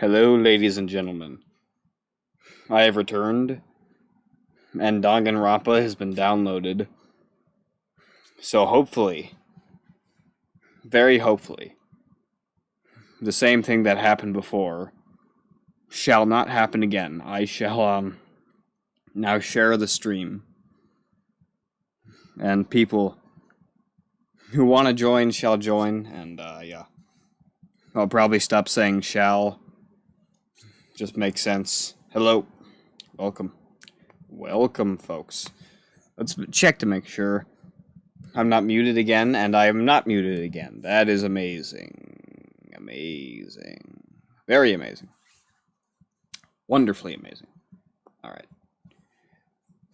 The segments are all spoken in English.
Hello, ladies and gentlemen. I have returned, and Danganronpa has been downloaded. So hopefully, very hopefully, the same thing that happened before shall not happen again. I shall, now share the stream. And people who want to join shall join, and, yeah. I'll probably stop saying shall. Just makes sense. Hello. Welcome. Welcome, folks. Let's check to make sure I'm not muted again, and I am not muted again. That is amazing. Amazing. Very amazing. Wonderfully amazing. Alright.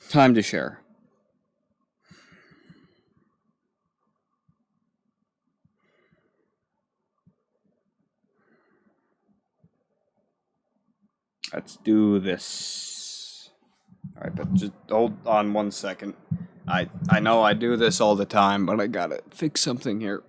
Time to share. Let's do this. Alright, but just hold on 1 second. I know I do this all the time, but I gotta fix something here.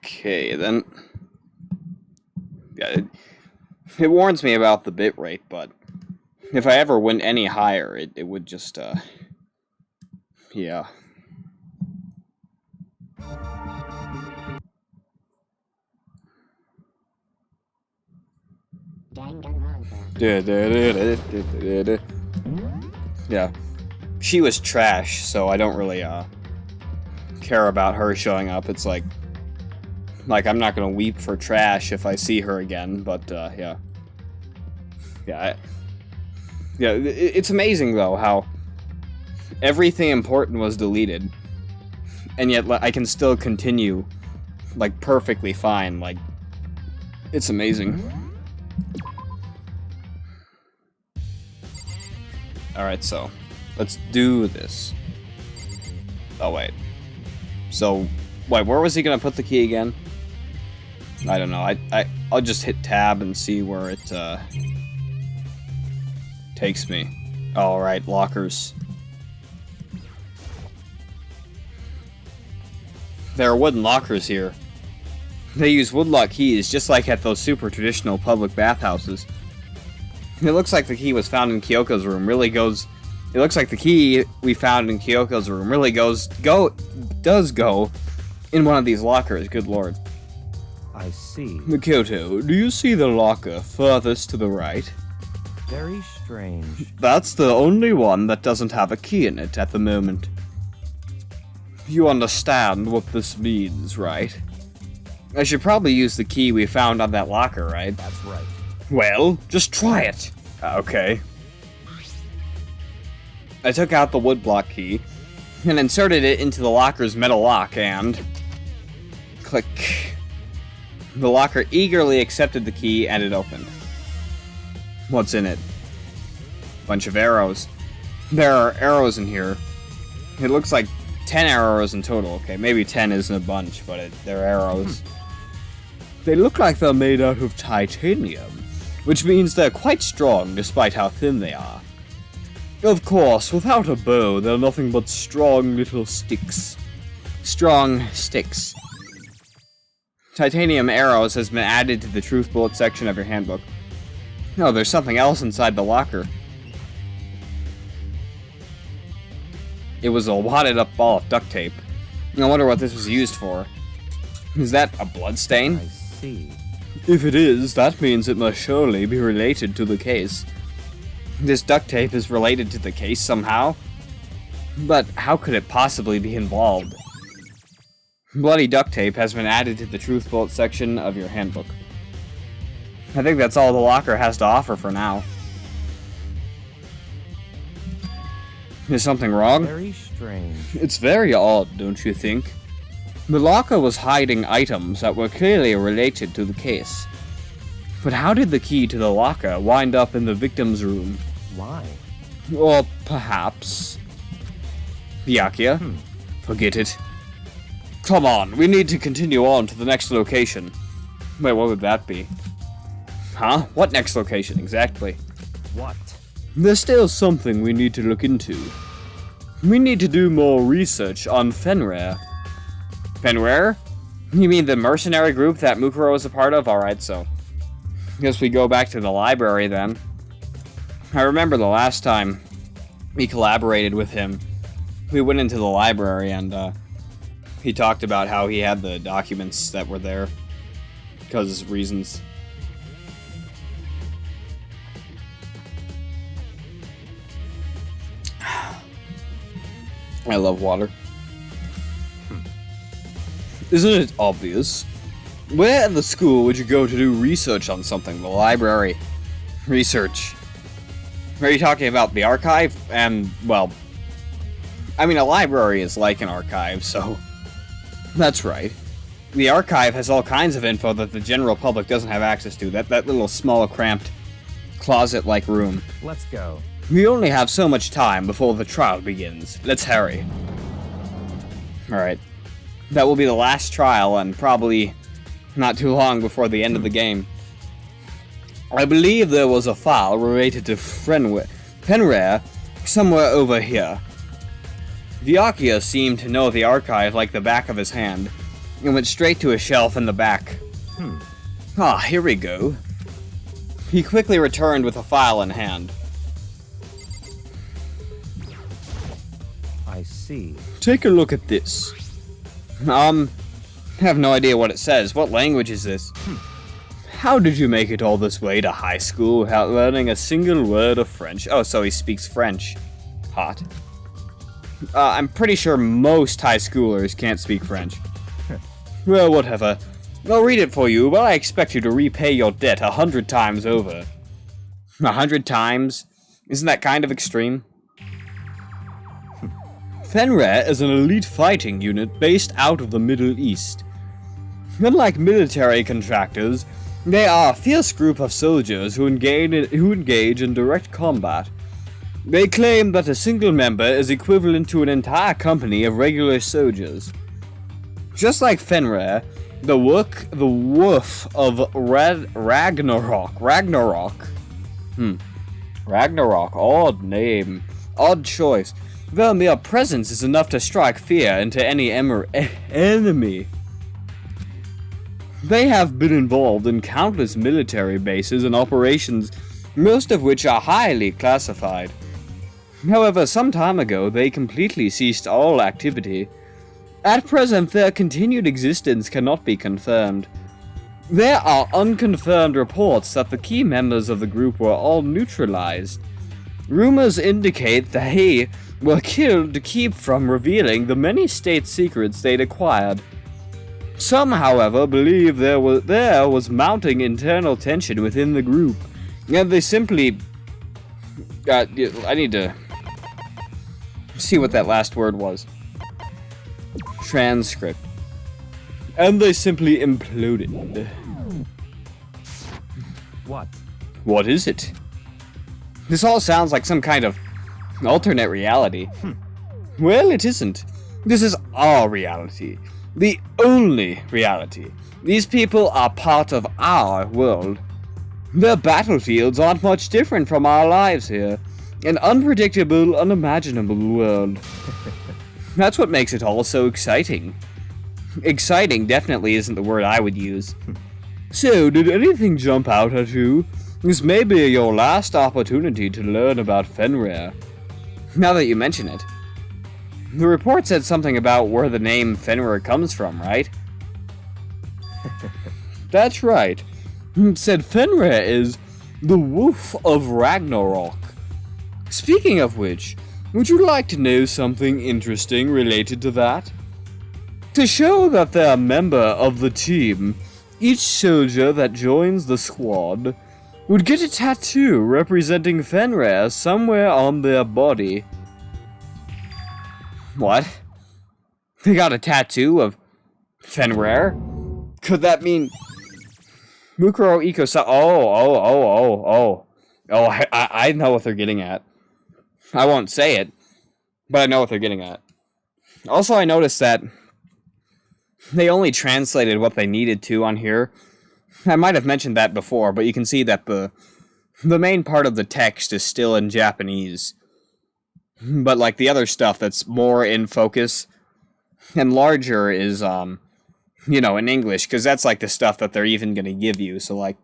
Okay, then. Yeah, it warns me about the bitrate, but if I ever went any higher, it would just, yeah. Yeah. She was trash, so I don't really, care about her showing up. It's like I'm not gonna weep for trash if I see her again, but, yeah. Yeah, it's amazing, though, how everything important was deleted, and yet I can still continue, like, perfectly fine, like, it's amazing. Alright, so, let's do this. Oh, wait. So, wait, where was he gonna put the key again? I don't know. I'll just hit tab and see where it takes me. Alright, lockers. There are wooden lockers here. They use woodlock keys just like at those super traditional public bathhouses. It looks like the key was found in Kyoko's room It looks like the key we found in Kyoko's room really does go in one of these lockers, good lord. I see. Makoto, do you see the locker furthest to the right? Very strange. That's the only one that doesn't have a key in it at the moment. You understand what this means, right? I should probably use the key we found on that locker, right? That's right. Well, just try it. Okay. I took out the woodblock key and inserted it into the locker's metal lock and... click. The locker eagerly accepted the key and it opened. What's in it? Bunch of arrows. There are arrows in here. It looks like 10 arrows in total. Okay, maybe 10 isn't a bunch, but they're arrows. They look like they're made out of titanium, which means they're quite strong despite how thin they are. Of course, without a bow, they're nothing but strong little sticks. Strong sticks. Titanium arrows has been added to the truth bullet section of your handbook. No, there's something else inside the locker. It was a wadded up ball of duct tape. I wonder what this was used for. Is that a blood stain? I see. If it is, that means it must surely be related to the case. This duct tape is related to the case somehow? But how could it possibly be involved? Bloody duct tape has been added to the truth bullet section of your handbook. I think that's all the locker has to offer for now. Is something wrong? Very strange. It's very odd, don't you think? The locker was hiding items that were clearly related to the case. But how did the key to the locker wind up in the victim's room? Why? Or perhaps... Byakuya? Forget it. Come on, we need to continue on to the next location. Wait, what would that be? Huh? What next location, exactly? What? There's still something we need to look into. We need to do more research on Fenrir. Fenrir? You mean the mercenary group that Mukuro is a part of? Alright, so... guess we go back to the library then. I remember the last time we collaborated with him, we went into the library and he talked about how he had the documents that were there because reasons. I love water. Isn't it obvious? Where at the school would you go to do research on something? The library. Research. Are you talking about the archive? And, well... I mean, a library is like an archive, so... That's right. The archive has all kinds of info that the general public doesn't have access to. That little small, cramped, closet-like room. Let's go. We only have so much time before the trial begins. Let's hurry. Alright. That will be the last trial, and probably not too long before the end of the game. I believe there was a file related to Fenrir somewhere over here. Byakuya seemed to know the archive like the back of his hand, and went straight to a shelf in the back. Ah, here we go. He quickly returned with a file in hand. I see. Take a look at this. I have no idea what it says. What language is this? How did you make it all this way to high school without learning a single word of French? Oh, so he speaks French. Hot. I'm pretty sure most high schoolers can't speak French. Well, whatever. I'll read it for you, but I expect you to repay your debt 100 times over. 100 times? Isn't that kind of extreme? Fenrir is an elite fighting unit based out of the Middle East. Unlike military contractors, they are a fierce group of soldiers who engage in direct combat. They claim that a single member is equivalent to an entire company of regular soldiers. Just like Fenrir, the Wolf of Ragnarok. Ragnarok, odd name, odd choice. Their mere presence is enough to strike fear into any enemy. They have been involved in countless military bases and operations, most of which are highly classified. However, some time ago, they completely ceased all activity. At present, their continued existence cannot be confirmed. There are unconfirmed reports that the key members of the group were all neutralized. Rumors indicate they were killed to keep from revealing the many state secrets they'd acquired. Some, however, believe there was mounting internal tension within the group, and they simply... I need to see what that last word was. Transcript. And they simply imploded. What? What is it? This all sounds like some kind of alternate reality. Well, it isn't. This is our reality. The only reality. These people are part of our world. Their battlefields aren't much different from our lives here. An unpredictable, unimaginable world. That's what makes it all so exciting. Exciting definitely isn't the word I would use. So, did anything jump out at you? This may be your last opportunity to learn about Fenrir. Now that you mention it. The report said something about where the name Fenrir comes from, right? That's right. It said Fenrir is the Wolf of Ragnarok. Speaking of which, would you like to know something interesting related to that? To show that they're a member of the team, each soldier that joins the squad would get a tattoo representing Fenrir somewhere on their body. What? They got a tattoo of Fenrir? Could that mean Mukuro Iko-sa? Oh, I know what they're getting at. I won't say it, but I know what they're getting at. Also, I noticed that they only translated what they needed to on here. I might have mentioned that before, but you can see that the main part of the text is still in Japanese. But like the other stuff that's more in focus and larger is, you know, in English, because that's like the stuff that they're even going to give you. So like,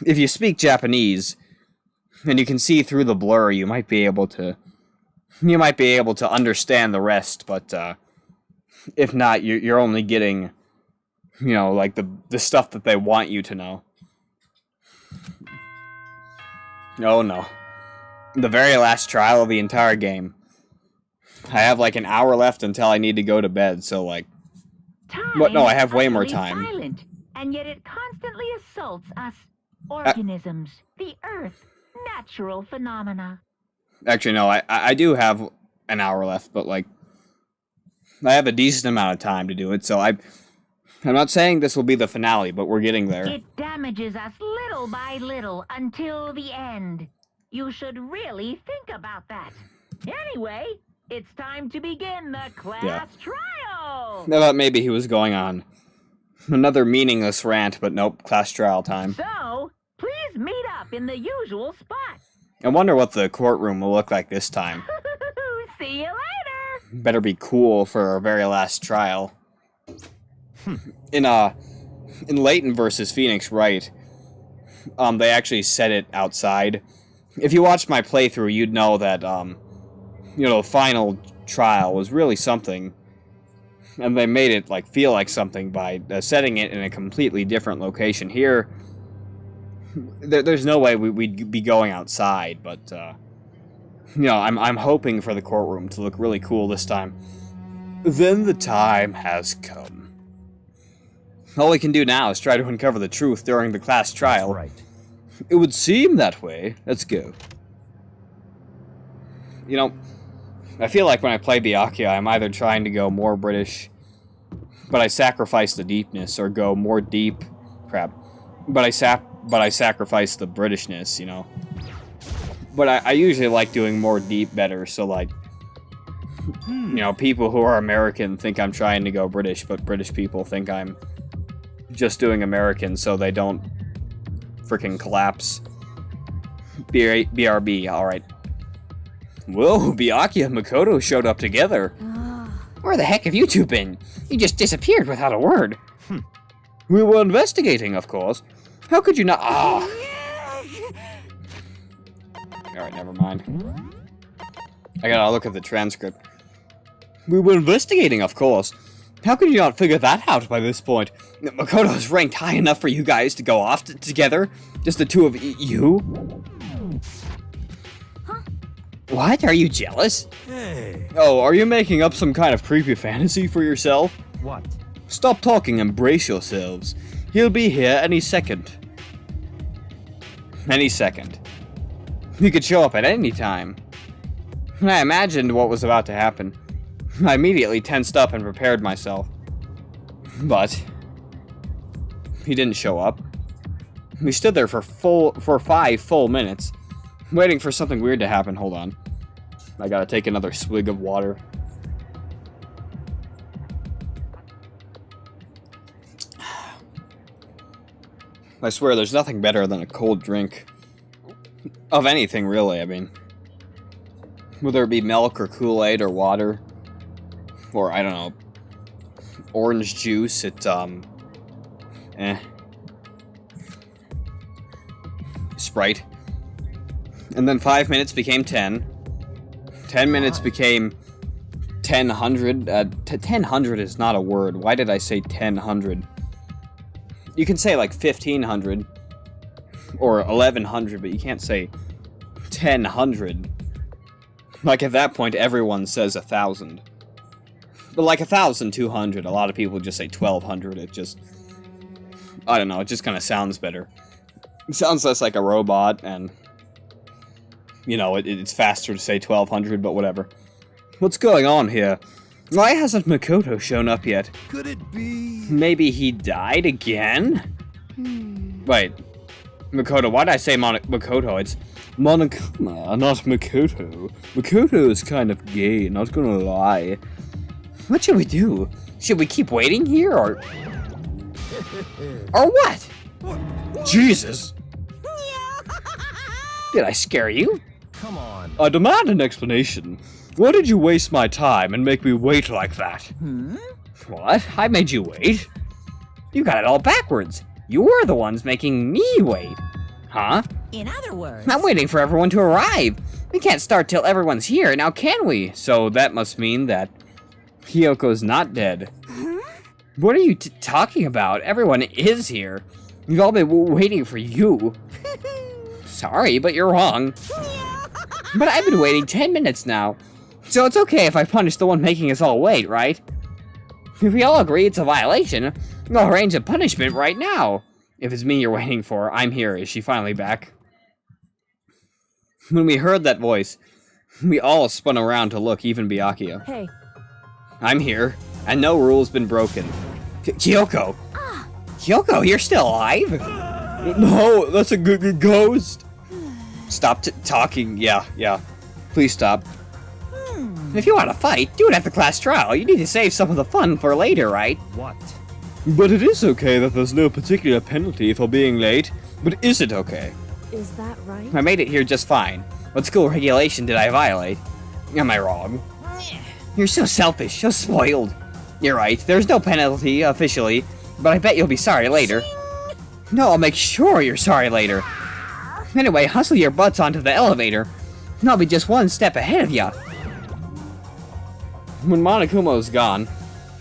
if you speak Japanese and you can see through the blur, you might be able to understand the rest, but if not, you're only getting, you know, like the stuff that they want you to know. Oh no. The very last trial of the entire game. I have like an hour left until I need to go to bed, so like... What? No, I have way more time. Silent, and yet it constantly assaults us organisms, the earth, natural phenomena. Actually, no, I do have an hour left, but like... I have a decent amount of time to do it, so I'm not saying this will be the finale, but we're getting there. It damages us little by little until the end. You should really think about that. Anyway, it's time to begin the class trial! I thought maybe he was going on another meaningless rant, but nope, class trial time. So, please meet up in the usual spot. I wonder what the courtroom will look like this time. See you later! Better be cool for our very last trial. In Layton versus Phoenix Wright, they actually set it outside. If you watched my playthrough, you'd know that, you know, the final trial was really something. And they made it, like, feel like something by setting it in a completely different location. Here, there's no way we'd be going outside, but, you know, I'm hoping for the courtroom to look really cool this time. Then the time has come. All we can do now is try to uncover the truth during the class trial. That's right. It would seem that way. Let's go. You know, I feel like when I play Byakuya, I'm either trying to go more British, but I sacrifice the deepness, or go more deep, but I sacrifice the Britishness, you know. But I usually like doing more deep better, so like, you know, people who are American think I'm trying to go British, but British people think I'm just doing American so they don't freaking collapse. BRB, alright. Whoa, Byakuya and Makoto showed up together. Where the heck have you two been? You just disappeared without a word. We were investigating, of course. How could you not? Alright, never mind. I gotta look at the transcript. We were investigating, of course. How could you not figure that out by this point? Makoto's ranked high enough for you guys to go off together? Just the two of you? Huh? What? Are you jealous? Hey. Oh, are you making up some kind of creepy fantasy for yourself? What? Stop talking and brace yourselves. He'll be here any second. Any second. He could show up at any time. I imagined what was about to happen. I immediately tensed up and prepared myself. But he didn't show up. We stood there for 5 full minutes, waiting for something weird to happen. Hold on. I gotta take another swig of water. I swear, there's nothing better than a cold drink. Of anything, really, I mean. Whether it be milk or Kool-Aid or water. Or, I don't know, orange juice, Sprite. And then 5 minutes became 10. 10 minutes became 1000. 1000 is not a word. Why did I say 1000? You can say like 1500 or 1100, but you can't say 1000. Like at that point, everyone says 1000. But like 1,200, a lot of people just say 1,200. It just, I don't know, it just kind of sounds better. It sounds less like a robot, and, you know, it's faster to say 1,200, but whatever. What's going on here? Why hasn't Makoto shown up yet? Could it be? Maybe he died again? Wait, Makoto, why did I say Makoto? It's Monokuma, not Makoto. Makoto is kind of gay, not gonna lie. What should we do? Should we keep waiting here, or what? Jesus! Did I scare you? Come on. I demand an explanation. Why did you waste my time and make me wait like that? What? I made you wait? You got it all backwards. You were the ones making me wait. Huh? In other words, I'm waiting for everyone to arrive. We can't start till everyone's here, now can we? So that must mean that Kyoko's not dead. What are you talking about? Everyone is here. We've all been waiting for you. Sorry, but you're wrong. But I've been waiting 10 minutes now. So it's okay if I punish the one making us all wait, right? If we all agree it's a violation, I'll arrange a punishment right now. If it's me you're waiting for, I'm here. Is she finally back? When we heard that voice, we all spun around to look, even Byakuya. hey, I'm here, and no rule's been broken. Kyoko! Kyoko, you're still alive? No, that's a good ghost. Stop talking. Yeah. Please stop. If you want to fight, do it at the class trial. You need to save some of the fun for later, right? What? But it is okay that there's no particular penalty for being late. But is it okay? is that right? I made it here just fine. What school regulation did I violate? Am I wrong? You're so selfish, so spoiled. You're right, there's no penalty officially, but I bet you'll be sorry later. No, I'll make sure you're sorry later. Anyway, hustle your butts onto the elevator. And I'll be just one step ahead of ya. When Monokuma was gone,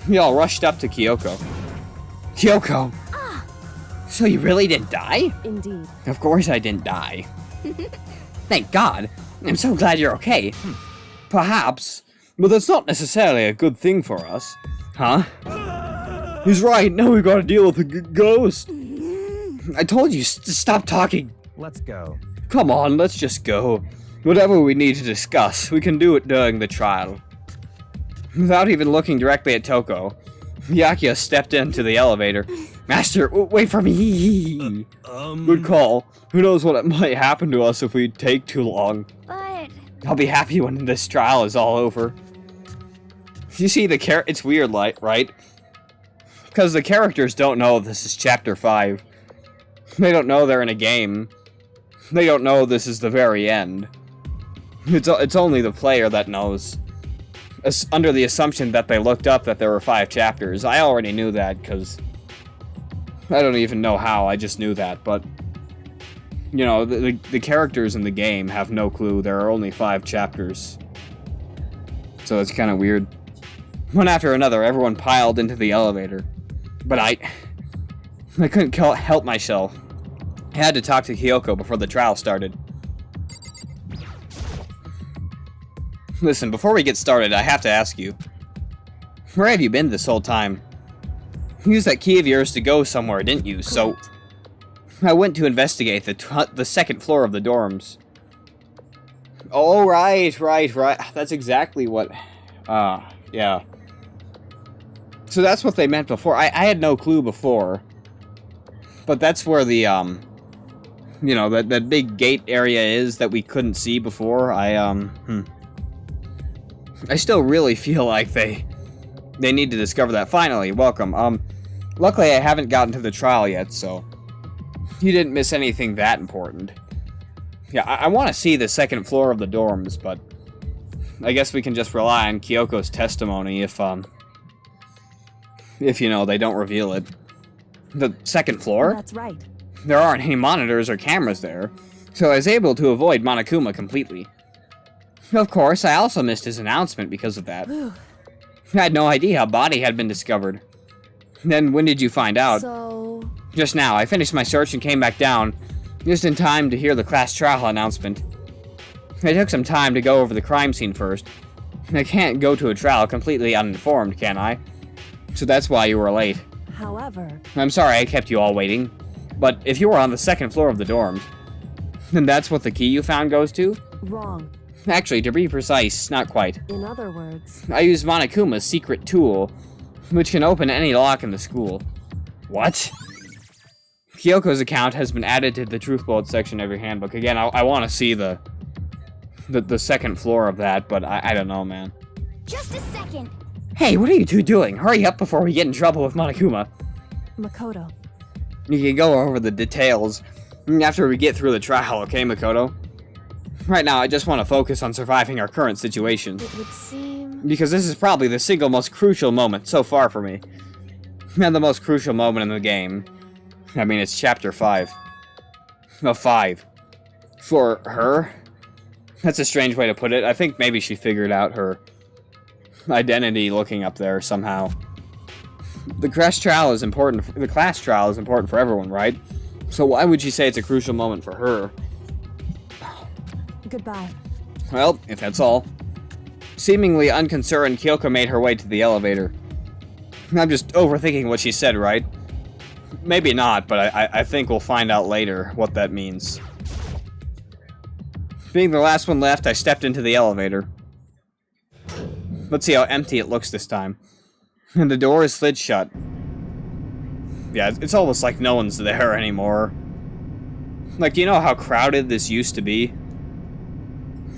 we all rushed up to Kyoko. Kyoko! So you really didn't die? Indeed. Of course I didn't die. Thank God. I'm so glad you're okay. Perhaps. But that's not necessarily a good thing for us. Huh? He's right, now we gotta deal with the ghost. I told you to stop talking. Let's go. Come on, let's just go. Whatever we need to discuss, we can do it during the trial. Without even looking directly at Toko, Byakuya stepped into the elevator. Master, wait for me. Good call. Who knows what might happen to us if we take too long. But I'll be happy when this trial is all over. You see, it's weird, like, right? Because the characters don't know this is Chapter 5. They don't know they're in a game. They don't know this is the very end. It's only the player that knows. Under the assumption that they looked up that there were 5 chapters. I already knew that, because I don't even know how, I just knew that, but you know, the characters in the game have no clue there are only 5 chapters. So it's kind of weird. One after another, everyone piled into the elevator. But I couldn't help myself. I had to talk to Kyoko before the trial started. Listen, before we get started, I have to ask you. Where have you been this whole time? You used that key of yours to go somewhere, didn't you? So I went to investigate the second floor of the dorms. Oh, right. That's exactly what... yeah. So that's what they meant before. I had no clue before. But that's where the, you know, that big gate area is that we couldn't see before. I still really feel like they need to discover that. Finally, welcome. Luckily I haven't gotten to the trial yet, so you didn't miss anything that important. Yeah, I want to see the second floor of the dorms, but I guess we can just rely on Kyoko's testimony if you know, they don't reveal it. The second floor? that's right. There aren't any monitors or cameras there, so I was able to avoid Monokuma completely. Of course, I also missed his announcement because of that. I had no idea a body had been discovered. Then when did you find out? So Just now. I finished my search and came back down, just in time to hear the class trial announcement. I took some time to go over the crime scene first. I can't go to a trial completely uninformed, can I? So that's why you were late. However, I'm sorry I kept you all waiting, but if you were on the second floor of the dorms, then that's what the key you found goes to? wrong. Actually, to be precise, not quite. In other words, I used Monokuma's secret tool, which can open any lock in the school. What? Kyoko's account has been added to the truth bullet section of your handbook. Again, I want to see the second floor of that, but I don't know, man. Just a second. Hey, what are you two doing? Hurry up before we get in trouble with Monokuma. Makoto. You can go over the details after we get through the trial, okay, Makoto? Right now, I just want to focus on surviving our current situation. It would seem... Because this is probably the single most crucial moment so far for me. And the most crucial moment in the game. I mean, it's chapter 5. Of 5. For her? That's a strange way to put it. I think maybe she figured out her identity looking up there somehow. The class trial is important for everyone, right? So why would you say it's a crucial moment for her? Goodbye. Well, if that's all. Seemingly unconcerned, Kyoko made her way to the elevator. I'm just overthinking what she said, right? Maybe not, but I think we'll find out later what that means. Being the last one left, I stepped into the elevator. Let's see how empty it looks this time. And the door is slid shut. Yeah, it's almost like no one's there anymore. Like, you know how crowded this used to be?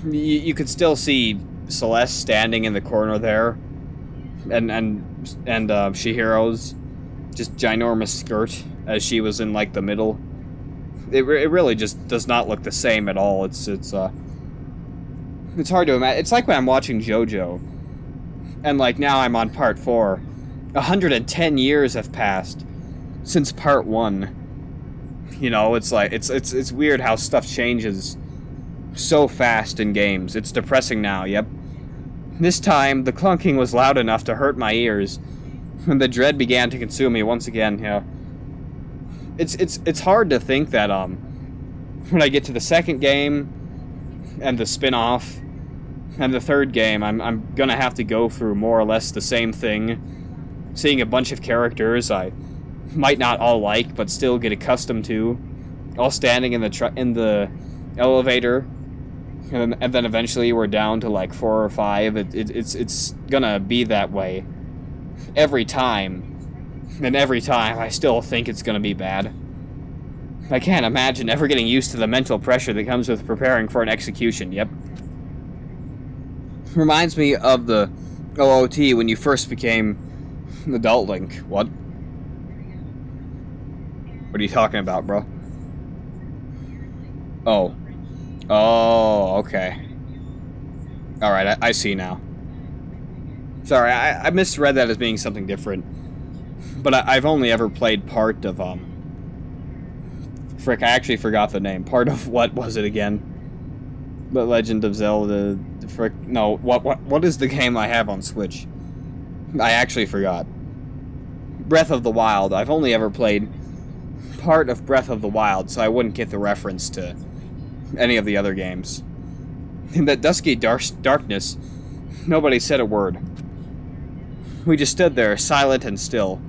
You could still see Celeste standing in the corner there, and Chihiro's just ginormous skirt as she was in like the middle. It really just does not look the same at all. It's hard to imagine. It's like when I'm watching JoJo, and like now I'm on part 4. 110 years have passed since part 1. You know, it's like it's weird how stuff changes so fast in games. It's depressing now, yep. This time, the clunking was loud enough to hurt my ears, and the dread began to consume me once again, yeah. It's hard to think that, when I get to the second game, and the spin-off, and the third game, I'm gonna have to go through more or less the same thing, seeing a bunch of characters I might not all like, but still get accustomed to, all standing in the elevator, and then eventually we're down to like 4 or 5. It's gonna be that way every time, and every time I still think it's gonna be bad. I can't imagine ever getting used to the mental pressure that comes with preparing for an execution. Yep. Reminds me of the OOT when you first became Adult Link. What? What are you talking about, bro? Oh. Oh, okay. Alright, I see now. Sorry, I misread that as being something different. But I've only ever played part of, frick, I actually forgot the name. Part of what was it again? The Legend of Zelda... Frick, no, what is the game I have on Switch? I actually forgot. Breath of the Wild. I've only ever played part of Breath of the Wild, so I wouldn't get the reference to any of the other games. In that dusky darkness, nobody said a word. We just stood there, silent and still.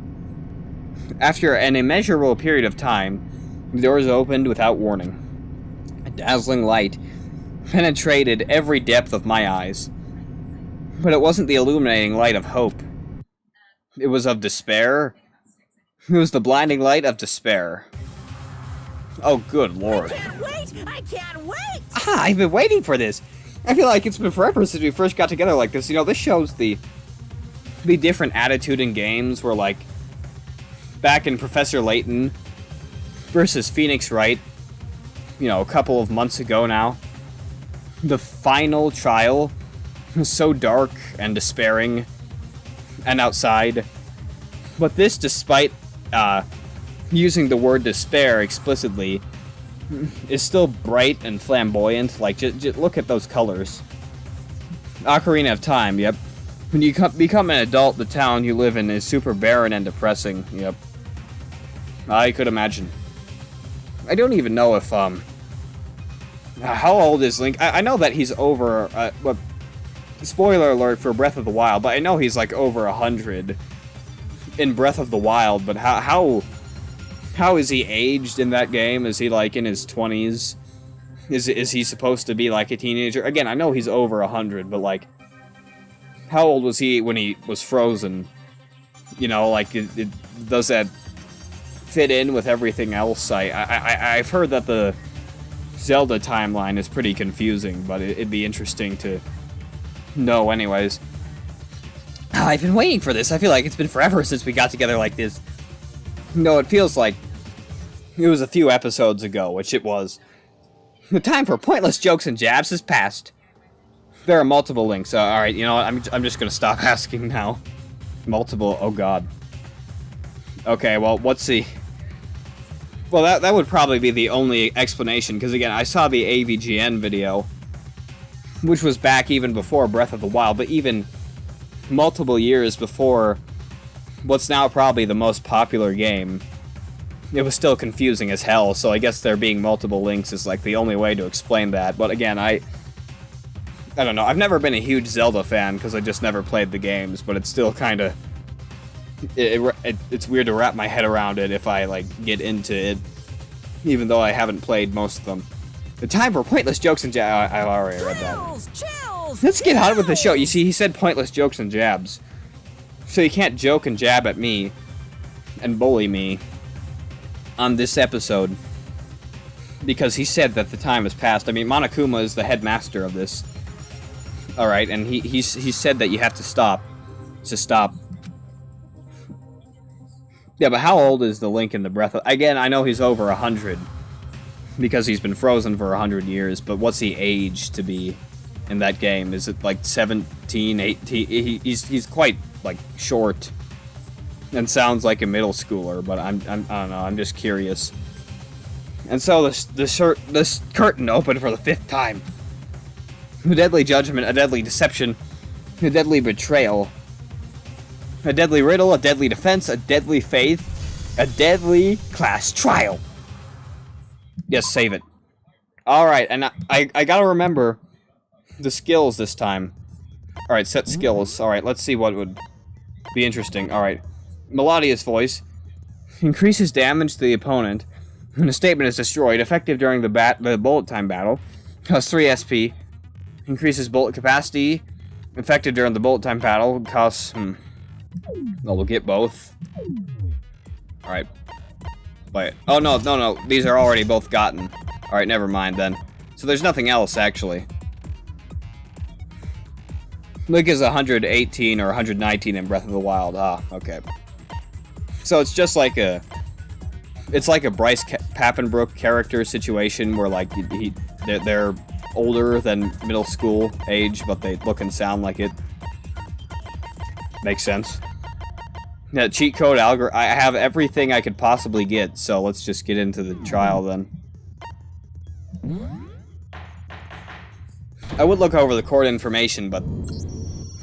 After an immeasurable period of time, the doors opened without warning. A dazzling light penetrated every depth of my eyes. But it wasn't the illuminating light of hope. It was of despair. It was the blinding light of despair. Oh, good lord. I can't wait! I can't wait! Ah, I've been waiting for this! I feel like it's been forever since we first got together like this. You know, this shows the different attitude in games where, like, back in Professor Layton versus Phoenix Wright, you know, a couple of months ago now, the final trial was so dark and despairing and outside. But this, despite using the word despair explicitly, is still bright and flamboyant. Like, just look at those colors. Ocarina of Time, yep. When you become an adult, the town you live in is super barren and depressing, yep. I could imagine. I don't even know if, how old is Link? I know that he's over, spoiler alert for Breath of the Wild, but I know he's like over 100 in Breath of the Wild, but how is he aged in that game? Is he like in his 20s? Is he supposed to be like a teenager? Again, I know he's over 100, but like, how old was he when he was frozen? You know, like, does that fit in with everything else? I've heard that the Zelda timeline is pretty confusing, but it'd be interesting to know anyways. I've been waiting for this. I feel like it's been forever since we got together like this. No, it feels like it was a few episodes ago, which it was. The time for pointless jokes and jabs has passed. There are multiple links. Alright, you know what? I'm just gonna stop asking now. Multiple, oh god. Okay, well, let's see. Well, that would probably be the only explanation, because again, I saw the AVGN video, which was back even before Breath of the Wild, but even multiple years before what's now probably the most popular game. It was still confusing as hell, so I guess there being multiple links is like the only way to explain that. But again, I don't know. I've never been a huge Zelda fan because I just never played the games, but it's still kind of it's weird to wrap my head around it if I like get into it, even though I haven't played most of them. The time for pointless jokes and jabs. I already read that. Chills! Let's get on with the show. You see, he said pointless jokes and jabs, so you can't joke and jab at me and bully me on this episode because he said that the time has passed. I mean, Monokuma is the headmaster of this. All right, and he said that you have to stop. To stop. Yeah, but how old is the Link in the Breath of... Again, I know he's over 100 because he's been frozen for 100 years, but what's he aged to be in that game? Is it like 17, 18? He's quite like short and sounds like a middle schooler, but I don't know, I'm just curious. And so this curtain opened for the 5th time. A deadly judgment, a deadly deception, a deadly betrayal, a deadly riddle, a deadly defense, a deadly faith, a deadly class trial. Yes, save it. Alright, and I gotta remember the skills this time. Alright, set skills. Alright, let's see what would be interesting. Alright. Melodia's voice increases damage to the opponent when a statement is destroyed, effective during the bullet time battle. Costs 3 SP. Increases bullet capacity, effective during the bullet time battle. Costs, well, we'll get both. Alright. Wait. Oh, no. These are already both gotten. Alright, never mind then. So there's nothing else, actually. Link is 118 or 119 in Breath of the Wild. Ah, okay. So it's just like a... It's like a Bryce Papenbrook character situation where, like, they're older than middle school age, but they look and sound like it. Makes sense. Yeah, cheat code algorithm. I have everything I could possibly get, so let's just get into the trial then. I would look over the court information, but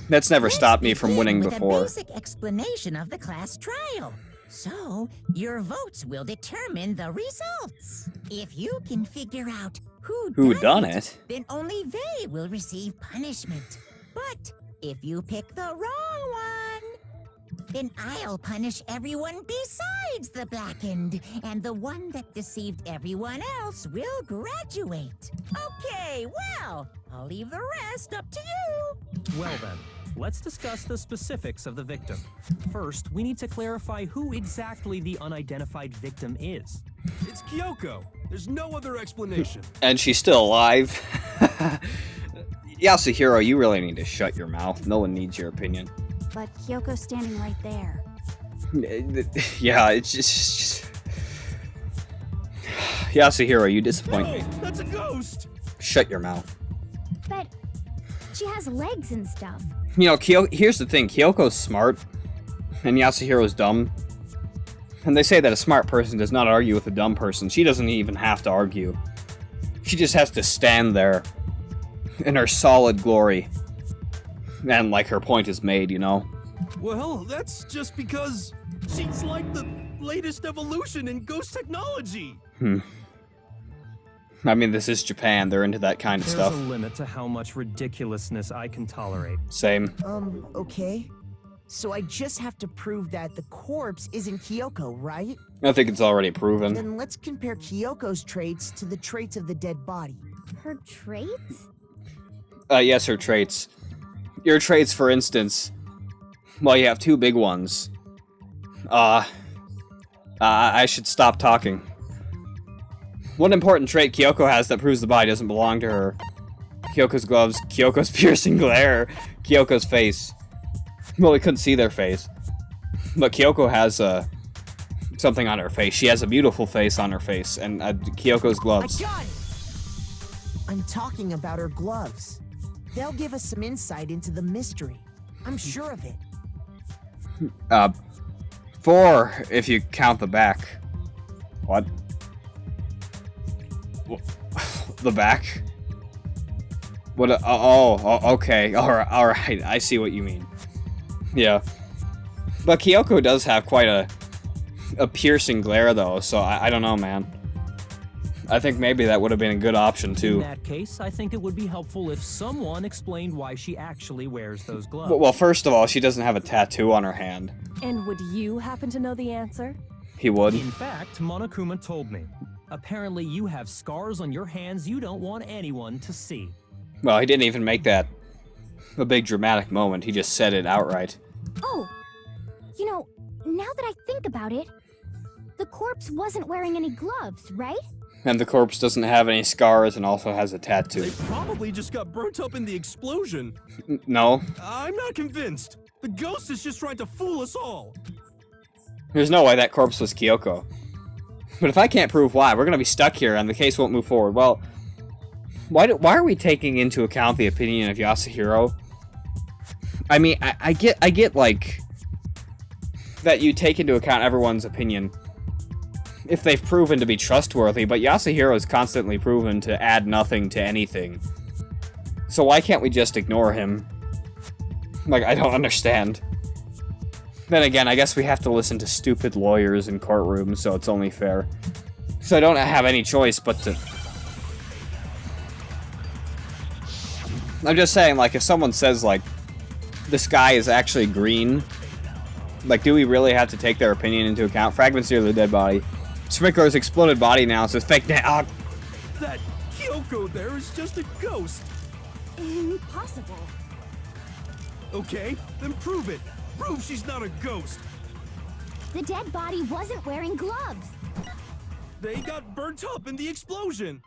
that's never stopped me from winning before. With a basic explanation of the class trial. So, your votes will determine the results. If you can figure out who done it, then only they will receive punishment. But if you pick the wrong one, then I'll punish everyone besides the blackened, and the one that deceived everyone else will graduate. Okay, well, I'll leave the rest up to you. Well then, let's discuss the specifics of the victim. First, we need to clarify who exactly the unidentified victim is. It's Kyoko. There's no other explanation. And she's still alive. Yasuhiro, you really need to shut your mouth. No one needs your opinion. But Kyoko's standing right there. Yeah, it's just... Yasuhiro, you disappoint me. That's a ghost! Shut your mouth. But she has legs and stuff. You know, here's the thing. Kyoko's smart, and Yasuhiro's dumb. And they say that a smart person does not argue with a dumb person. She doesn't even have to argue. She just has to stand there in her solid glory. And, like, her point is made, you know? Well, that's just because she's like the latest evolution in ghost technology. I mean, this is Japan. They're into that kind of There's stuff. a limit to how much ridiculousness I can tolerate. Same. Okay. So I just have to prove that the corpse isn't Kyoko, right? I think it's already proven. Then let's compare Kyoko's traits to the traits of the dead body. Her traits? Yes, her traits. Your traits, for instance. Well, you have two big ones. I should stop talking. One important trait Kyoko has that proves the body doesn't belong to her. Kyoko's gloves, Kyoko's piercing glare, Kyoko's face. Well, we couldn't see their face. But Kyoko has, something on her face. She has a beautiful face on her face, and Kyoko's gloves. I got it! I'm talking about her gloves. They'll give us some insight into the mystery. I'm sure of it. 4 if you count the back. What? The back? What? Okay. All right. I see what you mean. Yeah. But Kyoko does have quite a piercing glare, though. So I don't know, man. I think maybe that would have been a good option too. In that case, I think it would be helpful if someone explained why she actually wears those gloves. Well, first of all, she doesn't have a tattoo on her hand. And would you happen to know the answer? He would. In fact, Monokuma told me. Apparently, you have scars on your hands you don't want anyone to see. Well, he didn't even make that a big dramatic moment. He just said it outright. Oh, you know, now that I think about it, the corpse wasn't wearing any gloves, right? And the corpse doesn't have any scars and also has a tattoo. They probably just got burnt up in the explosion. No. I'm not convinced. The ghost is just trying to fool us all. There's no way that corpse was Kyoko. But if I can't prove why, we're gonna be stuck here and the case won't move forward. Well, why are we taking into account the opinion of Yasuhiro? I mean, I get like that you take into account everyone's opinion if they've proven to be trustworthy, but Yasuhiro is constantly proven to add nothing to anything. So why can't we just ignore him? Like, I don't understand. Then again, I guess we have to listen to stupid lawyers in courtrooms, so it's only fair. So I don't have any choice but to... I'm just saying, like, if someone says, like, the sky is actually green, like, do we really have to take their opinion into account? Fragments near the dead body. Sprinkler's exploded body analysis. Fake net. That Kyoko there is just a ghost. Impossible. Okay, then prove it. Prove she's not a ghost. The dead body wasn't wearing gloves. They got burnt up in the explosion.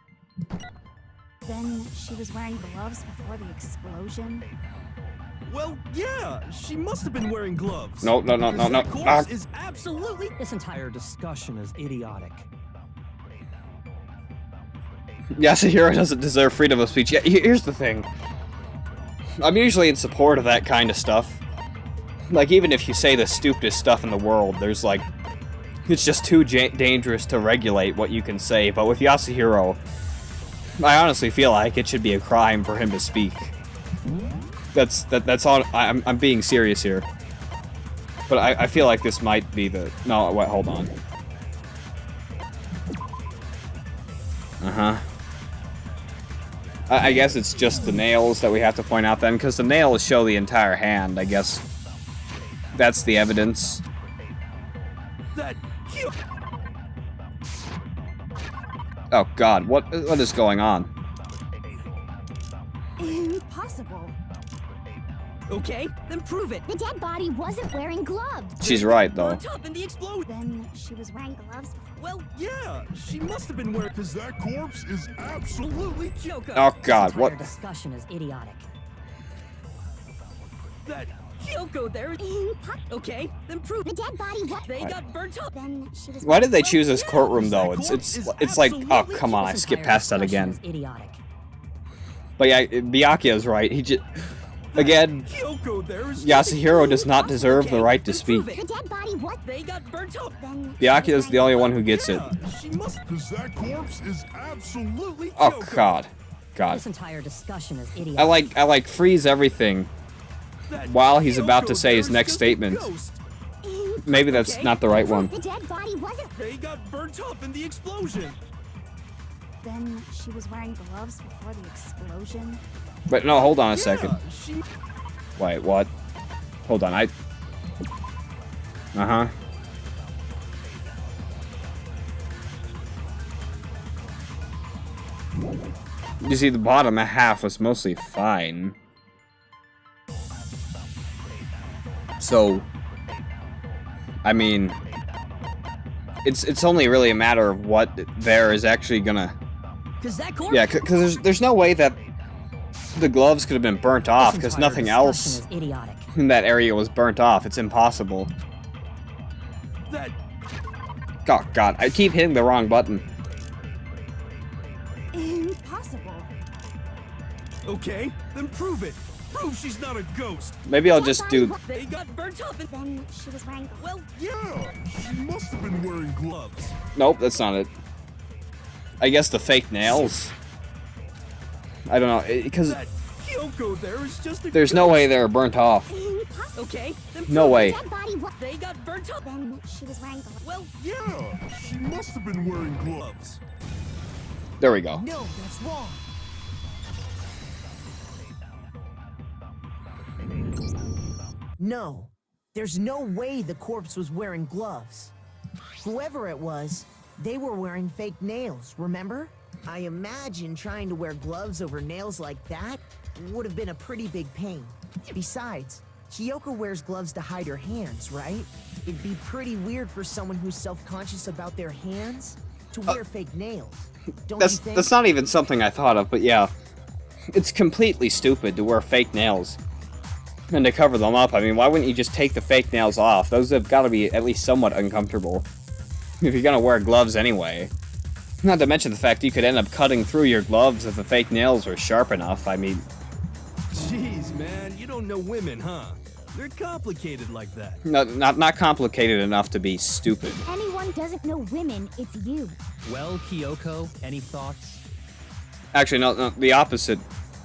Then she was wearing gloves before the explosion. Well, yeah, she must have been wearing gloves. No. That corpse is absolutely... This entire discussion is idiotic. Yasuhiro doesn't deserve freedom of speech. Yeah, here's the thing. I'm usually in support of that kind of stuff. Like, even if you say the stupidest stuff in the world, there's like... It's just too dangerous to regulate what you can say, but with Yasuhiro, I honestly feel like it should be a crime for him to speak. That's all. I'm being serious here. But I feel like this might be the... No, wait, hold on. Uh-huh. I guess it's just the nails that we have to point out then, because the nails show the entire hand, I guess. That's the evidence. That Oh god, what is going on? Impossible. Okay, then prove it. The dead body wasn't wearing gloves. She's right, though. Burnt up in the explosion. Then she was wearing gloves before. Well, yeah, she must have been wearing... Because that corpse is absolutely... Kyoko. Oh god, this what? entire discussion is idiotic. That... Kyoko there. Okay, then prove The dead body what? they got burnt up. Then she was. Why did they choose this courtroom, though? that It's corpse is like... Oh, absolutely- come on, I This skipped entire past that discussion again. is idiotic. But yeah, Byakuya's right. He just... Again, Kyoko there is... Yasuhiro does not deserve the right to speak. The dead body what? They got burnt up. Then. Byakuya's the only one who gets it. Yeah, she must... Because that corpse is absolutely... Oh Kyoko. god. God. This entire discussion is idiotic. I like freeze everything That while he's about to Kyoko say his there is next just a statement. ghost. Maybe that's not the right one. The dead body wasn't. They got burnt up in the explosion. Then she was wearing gloves before the explosion. But no, hold on a second. Yeah, she... Wait, what? Hold on, Uh-huh. You see, the bottom half was mostly fine. So, I mean, it's only really a matter of what there is actually gonna... Cause that corpse... Yeah, because there's no way that the gloves could have been burnt off, because nothing else is idiotic. in that area was burnt off. It's impossible. That... Oh, God, I keep hitting the wrong button. Impossible. Okay, then prove it. Prove she's not a ghost. Maybe I'll just do... They got burnt up and... Then she was wearing gloves. Well, Yeah, she must have been wearing gloves. Nope, that's not it. I guess the fake nails. I don't know, because That Kyoko there is just a there's no way they're burnt off. Impossible. okay, then No way. Dead body. they got burnt up. Then she was wearing gloves. Well, Yeah, she must have been wearing gloves. There we go. No, that's wrong. No, there's no way the corpse was wearing gloves. Whoever it was, they were wearing fake nails, remember? I imagine trying to wear gloves over nails like that would have been a pretty big pain. Besides, Kyoko wears gloves to hide her hands, right? It'd be pretty weird for someone who's self-conscious about their hands to wear fake nails. Don't you think? That's not even something I thought of, but yeah. It's completely stupid to wear fake nails. And to cover them up, I mean, why wouldn't you just take the fake nails off? Those have got to be at least somewhat uncomfortable. If you're gonna wear gloves anyway. Not to mention the fact you could end up cutting through your gloves if the fake nails were sharp enough, I mean... Jeez, man, you don't know women, huh? They're complicated like that. Not complicated enough to be stupid. Anyone doesn't know women, it's you. Well, Kyoko, any thoughts? Actually, no, the opposite.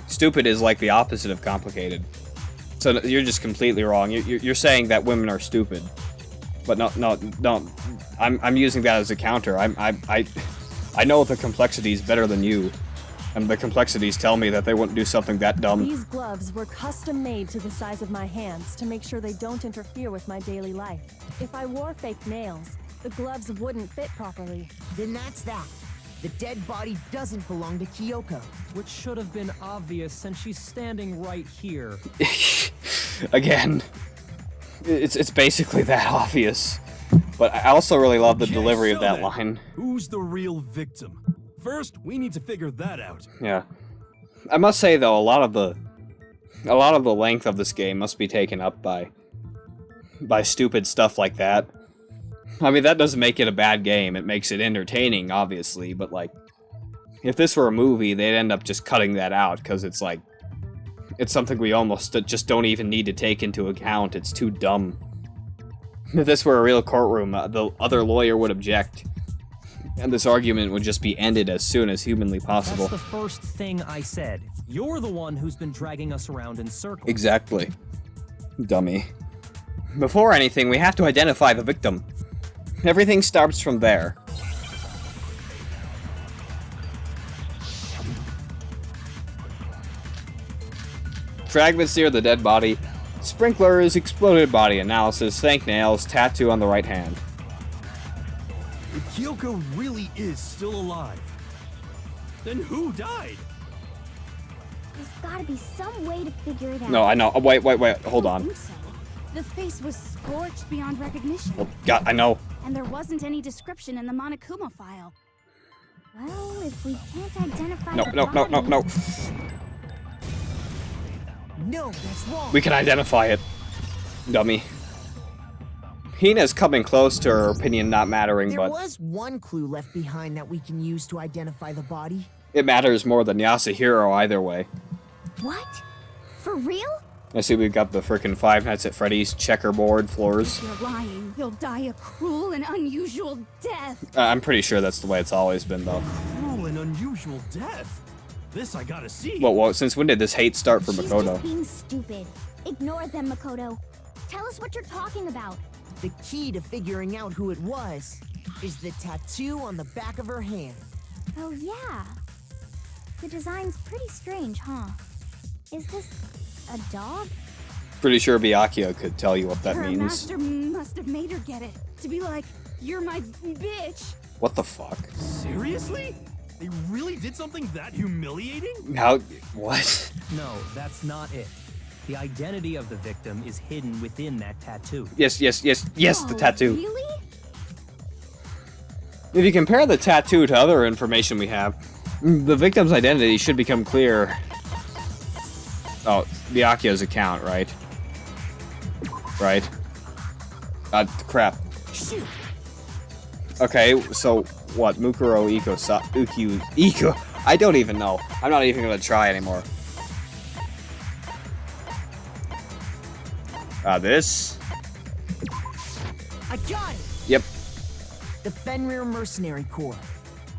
Stupid is like the opposite of complicated. So you're just completely wrong. You're saying that women are stupid, but no. I'm using that as a counter. I know the complexities better than you, and the complexities tell me that they wouldn't do something that dumb. These gloves were custom made to the size of my hands to make sure they don't interfere with my daily life. If I wore fake nails, the gloves wouldn't fit properly. Then that's that. The dead body doesn't belong to Kyoko. Which should have been obvious since she's standing right here. Again, it's basically that obvious. But I also really love the delivery of so that then, line. Who's the real victim? First, we need to figure that out. Yeah. I must say though, a lot of the length of this game must be taken up by stupid stuff like that. I mean, that doesn't make it a bad game. It makes it entertaining, obviously, but like, if this were a movie, they'd end up just cutting that out, because it's like, it's something we almost just don't even need to take into account. It's too dumb. If this were a real courtroom, the other lawyer would object, and this argument would just be ended as soon as humanly possible. That's the first thing I said. You're the one who's been dragging us around in circles. Exactly. Dummy. Before anything, we have to identify the victim. Everything starts from there. Fragments near the dead body. Sprinklers, exploded body analysis, fake nails, tattoo on the right hand. If Kyoko really is still alive, then who died? There's gotta be some way to figure it out. No, I know. Oh, wait, hold I on. don't think so. The face was scorched beyond recognition. Oh, God, I know. And there wasn't any description in the Monokuma file. Well, if we can't identify No. No, that's wrong. We can identify it. Dummy. Hina's coming close to her opinion not mattering, There but was one clue left behind that we can use to identify the body. it matters more than Yasuhiro either way. What? For real? I see we've got the frickin' Five Nights at Freddy's checkerboard floors. You're lying. You'll die a cruel and unusual death. I'm pretty sure that's the way it's always been, though. Cruel and unusual death. This I gotta see. Well, since when did this hate start for She's Makoto? just being stupid. Ignore them, Makoto. Tell us what you're talking about. The key to figuring out who it was is the tattoo on the back of her hand. Oh, yeah. The design's pretty strange, huh? Is this a dog? Pretty sure Byakuya could tell you what that Her means. master must have made her get it. To be like, you're my bitch. What the fuck? Seriously? They really did something that humiliating? How? What? No, that's not it. The identity of the victim is hidden within that tattoo. Yes, the tattoo. Really? If you compare the tattoo to other information we have, the victim's identity should become clear. Oh, Byakuya's account, right? Right? Crap. Shoot. Okay, so what? Mukuro Iko. I don't even know. I'm not even gonna try anymore. This? I got it! Yep. The Fenrir Mercenary Corps.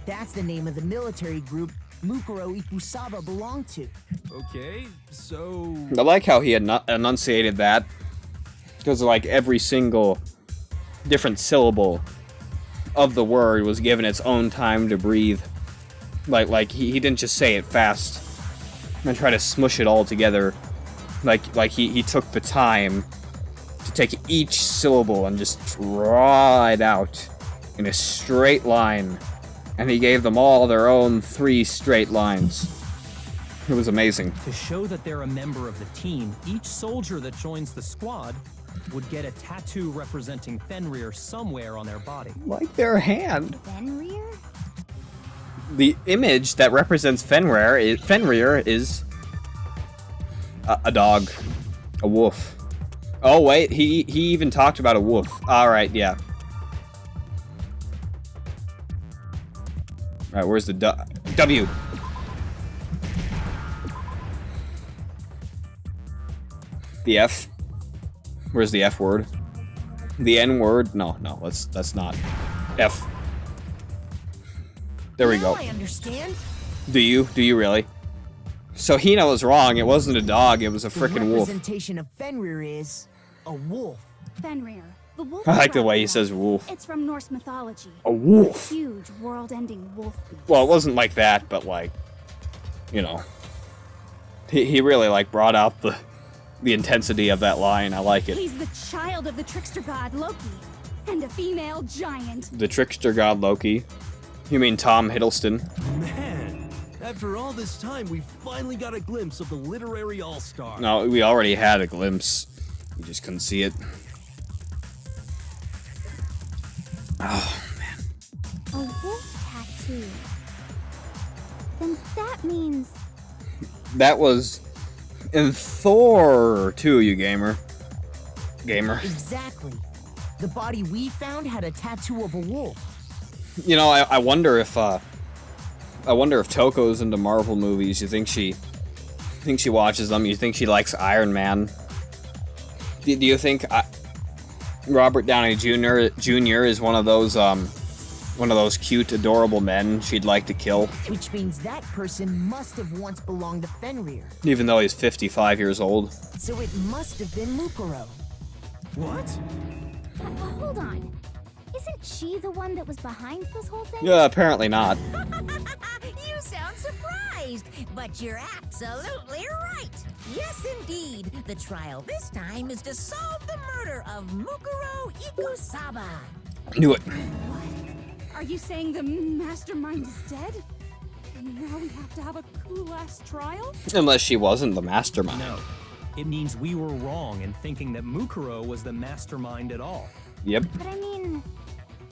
That's the name of the military group Mukuro Ikusaba belonged to. Okay, so... I like how he enunciated that. Because, like, every single different syllable of the word was given its own time to breathe. Like he didn't just say it fast and try to smush it all together. Like he took the time to take each syllable and just draw it out in a straight line. And he gave them all their own 3 straight lines. It was amazing. To show that they're a member of the team, each soldier that joins the squad would get a tattoo representing Fenrir somewhere on their body. Like their hand. Fenrir? The image that represents Fenrir is a dog, a wolf. Oh wait, he even talked about a wolf. All right, yeah. All right, where's the W? The F. Where's the F word? The N word? No, that's not. F. There we go. Now I understand. Do you? Do you really? So Hina was wrong. It wasn't a dog. It was a The frickin' wolf. representation of Fenrir is a wolf. Fenrir, the wolf. I like the tribe way he man. says wolf. It's from Norse mythology. A wolf. Huge, world-ending wolf beast. Well, it wasn't like that, but like, you know, he really like brought out the intensity of that line. I like it. He's the child of the trickster god Loki, and a female giant. The trickster god Loki. You mean Tom Hiddleston? Man, after all this time, we finally got a glimpse of the literary all-star. No, we already had a glimpse. You just couldn't see it. Oh, man. A wolf tattoo. Then that means... That was in Thor 2, you gamer. Exactly. The body we found had a tattoo of a wolf. You know, I wonder if Toko's into Marvel movies. You think she watches them? You think she likes Iron Man? Do you think Robert Downey Jr. is one of those cute, adorable men she'd like to kill? Which means that person must have once belonged to Fenrir. Even though he's 55 years old. So it must have been Mukuro. What? Hold on. Isn't she the one that was behind this whole thing? Yeah, apparently not. You sound surprised, but you're absolutely right. Yes, indeed. The trial this time is to solve the murder of Mukuro Ikusaba. Knew it. Are you saying the mastermind is dead? And now we have to have a cool-ass trial? Unless she wasn't the mastermind. No. It means we were wrong in thinking that Mukuro was the mastermind at all. Yep. But I mean,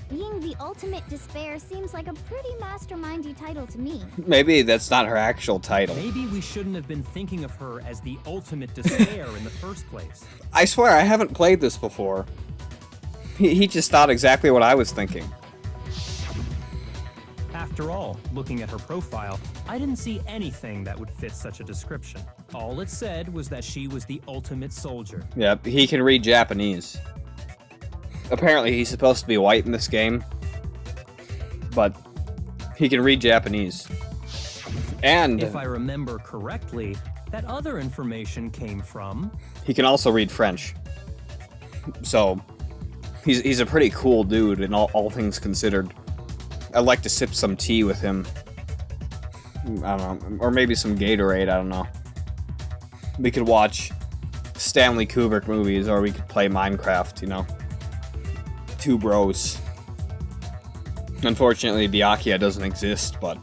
being the ultimate despair seems like a pretty mastermindy title to me. Maybe that's not her actual title. Maybe we shouldn't have been thinking of her as the ultimate despair in the first place. I swear, I haven't played this before. He just thought exactly what I was thinking. After all, looking at her profile, I didn't see anything that would fit such a description. All it said was that she was the ultimate soldier. Yep, he can read Japanese. Apparently, he's supposed to be white in this game, but he can read Japanese. And If I remember correctly, that other information came from... he can also read French. So, he's a pretty cool dude in all things considered. I'd like to sip some tea with him. I don't know, or maybe some Gatorade, I don't know. We could watch Stanley Kubrick movies, or we could play Minecraft, you know. Two bros. Unfortunately, Byakuya doesn't exist, but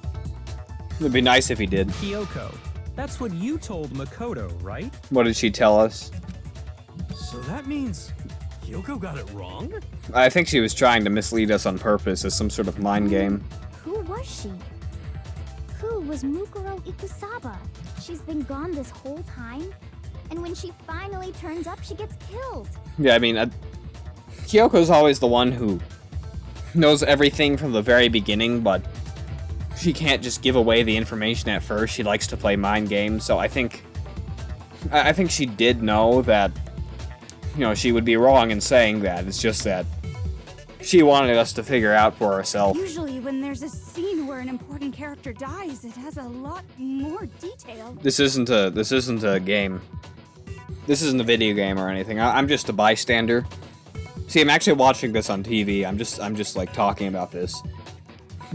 it'd be nice if he did. Kyoko, that's what you told Makoto, right? What did she tell us? So that means Kyoko got it wrong? I think she was trying to mislead us on purpose as some sort of mind game. Who was she? Who was Mukuro Ikusaba? She's been gone this whole time, and when she finally turns up, she gets killed. Yeah, I mean, Kyoko's always the one who knows everything from the very beginning, but she can't just give away the information at first. She likes to play mind games, so I think she did know that, you know, she would be wrong in saying that. It's just that she wanted us to figure out for herself. Usually when there's a scene where an important character dies, it has a lot more detail. This isn't a game. This isn't a video game or anything. I'm just a bystander. See, I'm actually watching this on TV. I'm just like talking about this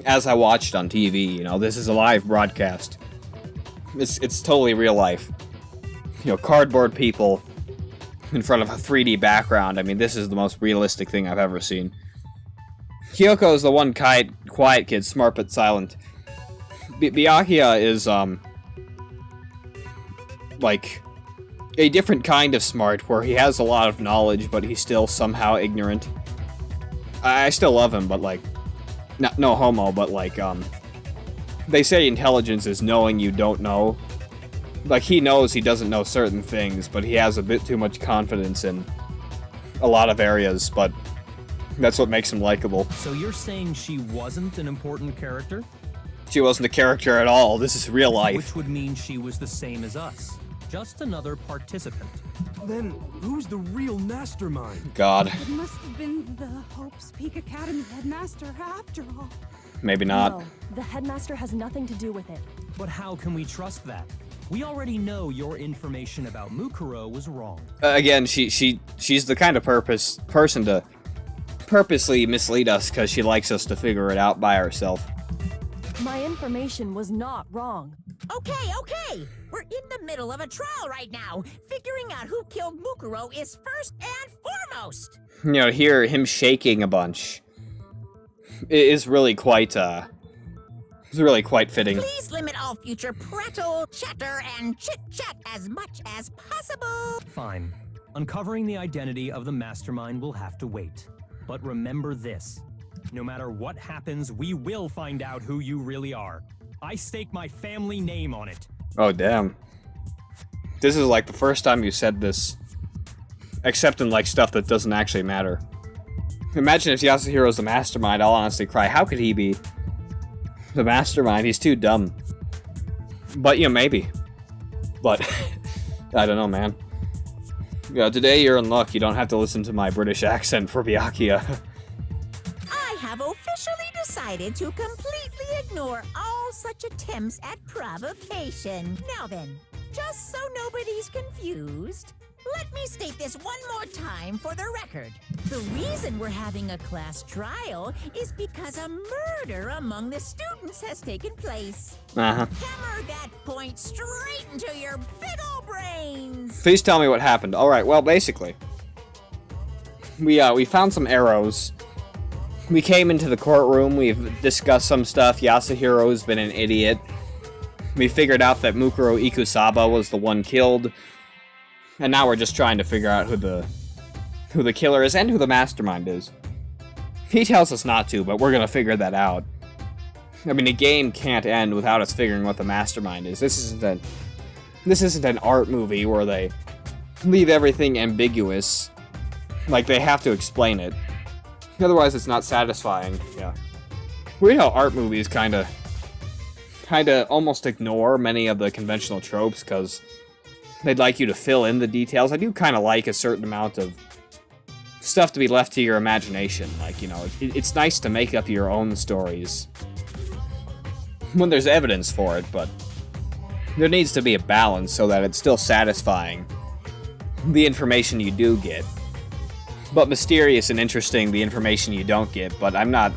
as I watched on TV. You know, this is a live broadcast. It's totally real life. You know, cardboard people in front of a 3D background. I mean, this is the most realistic thing I've ever seen. Kyoko is the one quiet kid, smart but silent. Byakuya is, like, a different kind of smart, where he has a lot of knowledge, but he's still somehow ignorant. I still love him, but, like, no homo, but, like, they say intelligence is knowing you don't know. Like, he knows he doesn't know certain things, but he has a bit too much confidence in a lot of areas, but that's what makes him likable. So you're saying she wasn't an important character? She wasn't a character at all. This is real life. Which would mean she was the same as us. Just another participant. Then who's the real mastermind? God. It must have been the Hope's Peak Academy headmaster after all. Maybe not. No, the headmaster has nothing to do with it. But how can we trust that? We already know your information about Mukuro was wrong. Again, she's the kind of person to purposely mislead us because she likes us to figure it out by herself. My information was not wrong. Okay. We're in the middle of a trial right now. Figuring out who killed Mukuro is first and foremost. You know, hear him shaking a bunch is really quite fitting. Please limit all future prattle, chatter, and chit-chat as much as possible. Fine. Uncovering the identity of the mastermind will have to wait. But remember this. No matter what happens, we will find out who you really are. I stake my family name on it. Oh, damn. This is like the first time you said this. Except in, like, stuff that doesn't actually matter. Imagine if Yasuhiro's the mastermind, I'll honestly cry. How could he be the mastermind? He's too dumb. But, you know, maybe. But, I don't know, man. Yeah, today you're in luck. You don't have to listen to my British accent for Byakuya. I have officially decided to completely ignore all such attempts at provocation. Now then, just so nobody's confused, let me state this one more time for the record. The reason we're having a class trial is because a murder among the students has taken place. Uh-huh. Hammer that point straight into your big ol' brains! Please tell me what happened. Alright, well, basically, we found some arrows. We came into the courtroom, we've discussed some stuff. Yasuhiro's been an idiot. We figured out that Mukuro Ikusaba was the one killed. And now we're just trying to figure out who the killer is and who the mastermind is. He tells us not to, but we're gonna figure that out. I mean, a game can't end without us figuring what the mastermind is. This isn't an art movie where they leave everything ambiguous. Like, they have to explain it. Otherwise, it's not satisfying. Yeah. Weird how art movies kinda almost ignore many of the conventional tropes, because they'd like you to fill in the details. I do kind of like a certain amount of stuff to be left to your imagination. Like, you know, it's nice to make up your own stories when there's evidence for it, but there needs to be a balance so that it's still satisfying, the information you do get, but mysterious and interesting the information you don't get. But I'm not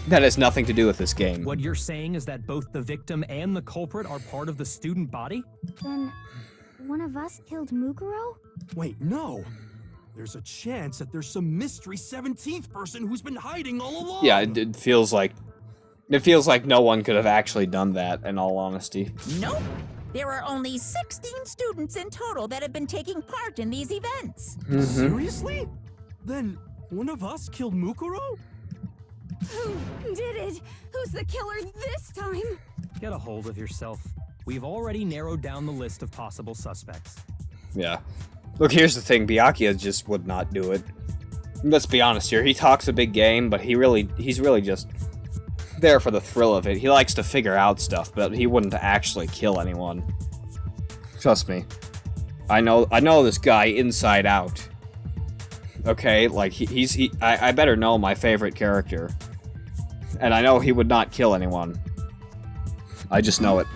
That has nothing to do with this game. What you're saying is that both the victim and the culprit are part of the student body? Then, one of us killed Mukuro? Wait, no. There's a chance that there's some mystery 17th person who's been hiding all along. Yeah, it feels like no one could have actually done that, in all honesty. Nope. There are only 16 students in total that have been taking part in these events. Seriously? Then one of us killed Mukuro? Who did it? Who's the killer this time? Get a hold of yourself. We've already narrowed down the list of possible suspects. Yeah. Look, here's the thing. Byakuya just would not do it. Let's be honest here. He talks a big game, but he's really just there for the thrill of it. He likes to figure out stuff, but he wouldn't actually kill anyone. Trust me. I know this guy inside out. Okay, like I better know my favorite character. And I know he would not kill anyone. I just know it.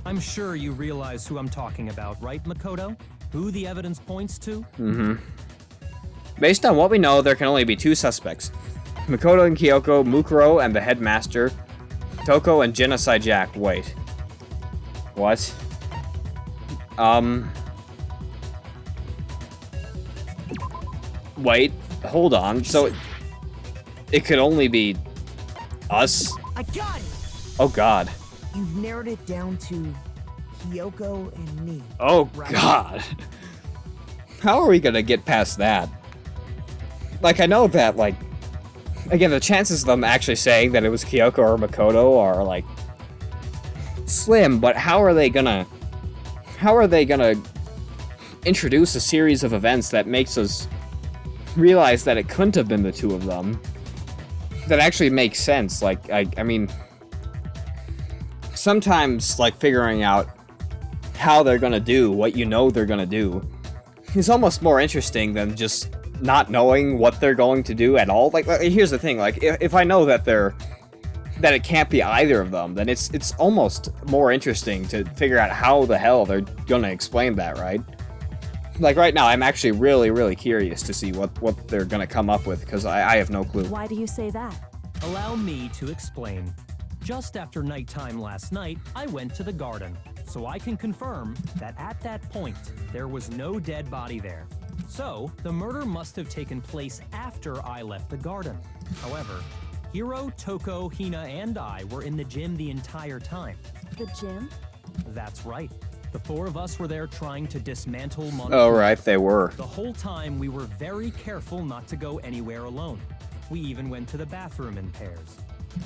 I'm sure you realize who I'm talking about, right, Makoto? Who the evidence points to? Based on what we know, there can only be two suspects. Makoto and Kyoko, Mukuro and the headmaster, Toko and Genocide Jack. Wait. What? Wait, hold on. So, it could only be us? I got it! Oh god. You've narrowed it down to Kyoko and me. Oh right? god. How are we gonna get past that? Like, I know that, like, again, the chances of them actually saying that it was Kyoko or Makoto are, like, slim, but how are they gonna introduce a series of events that makes us realize that it couldn't have been the two of them? That actually makes sense. Like, I mean, sometimes, like, figuring out how they're gonna do what you know they're gonna do is almost more interesting than just not knowing what they're going to do at all. Like here's the thing, like, if I know that it can't be either of them, then it's almost more interesting to figure out how the hell they're gonna explain that, right? Like, right now, I'm actually really, really curious to see what they're gonna come up with, because I have no clue. Why do you say that? Allow me to explain. Just after nighttime last night, I went to the garden, so I can confirm that at that point, there was no dead body there. So, the murder must have taken place after I left the garden. However, Hiro, Toko, Hina, and I were in the gym the entire time. The gym? That's right. The four of us were there trying to dismantle Mono. Oh, right, they were. The whole time, we were very careful not to go anywhere alone. We even went to the bathroom in pairs.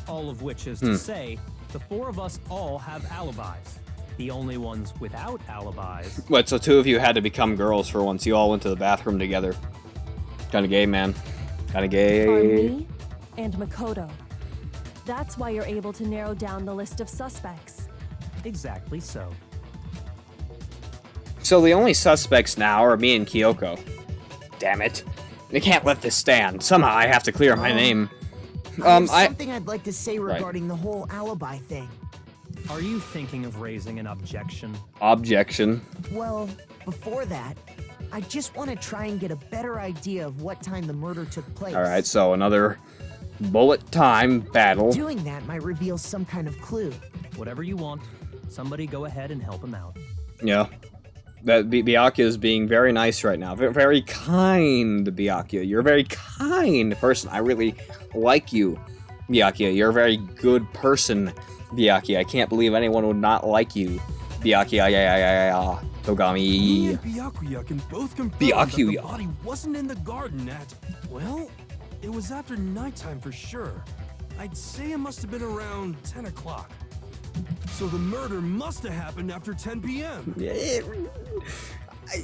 All of which is to say, the four of us all have alibis. The only ones without alibis... What, so two of you had to become girls for once. You all went to the bathroom together. Kinda gay, man. Kinda gay. Are me and Makoto. That's why you're able to narrow down the list of suspects. Exactly so. So the only suspects now are me and Kyoko. Damn it. I can't let this stand. Somehow I have to clear my name. There's something I'd like to say regarding the whole alibi thing. Are you thinking of raising an objection? Objection. Well, before that, I just want to try and get a better idea of what time the murder took place. Alright, so another bullet time battle. Doing that might reveal some kind of clue. Whatever you want. Somebody go ahead and help him out. Yeah. That Byakuya is being very nice right now. Very kind, Byakuya. You're a very kind person. I really like you, Byakuya. You're a very good person, Byakuya. I can't believe anyone would not like you, Byakuya. Yeah. Togami. Me and Byakuya can both confirm that the body wasn't in the garden at... Well, it was after nighttime for sure. I'd say it must have been around 10 o'clock. So the murder must have happened after 10 p.m.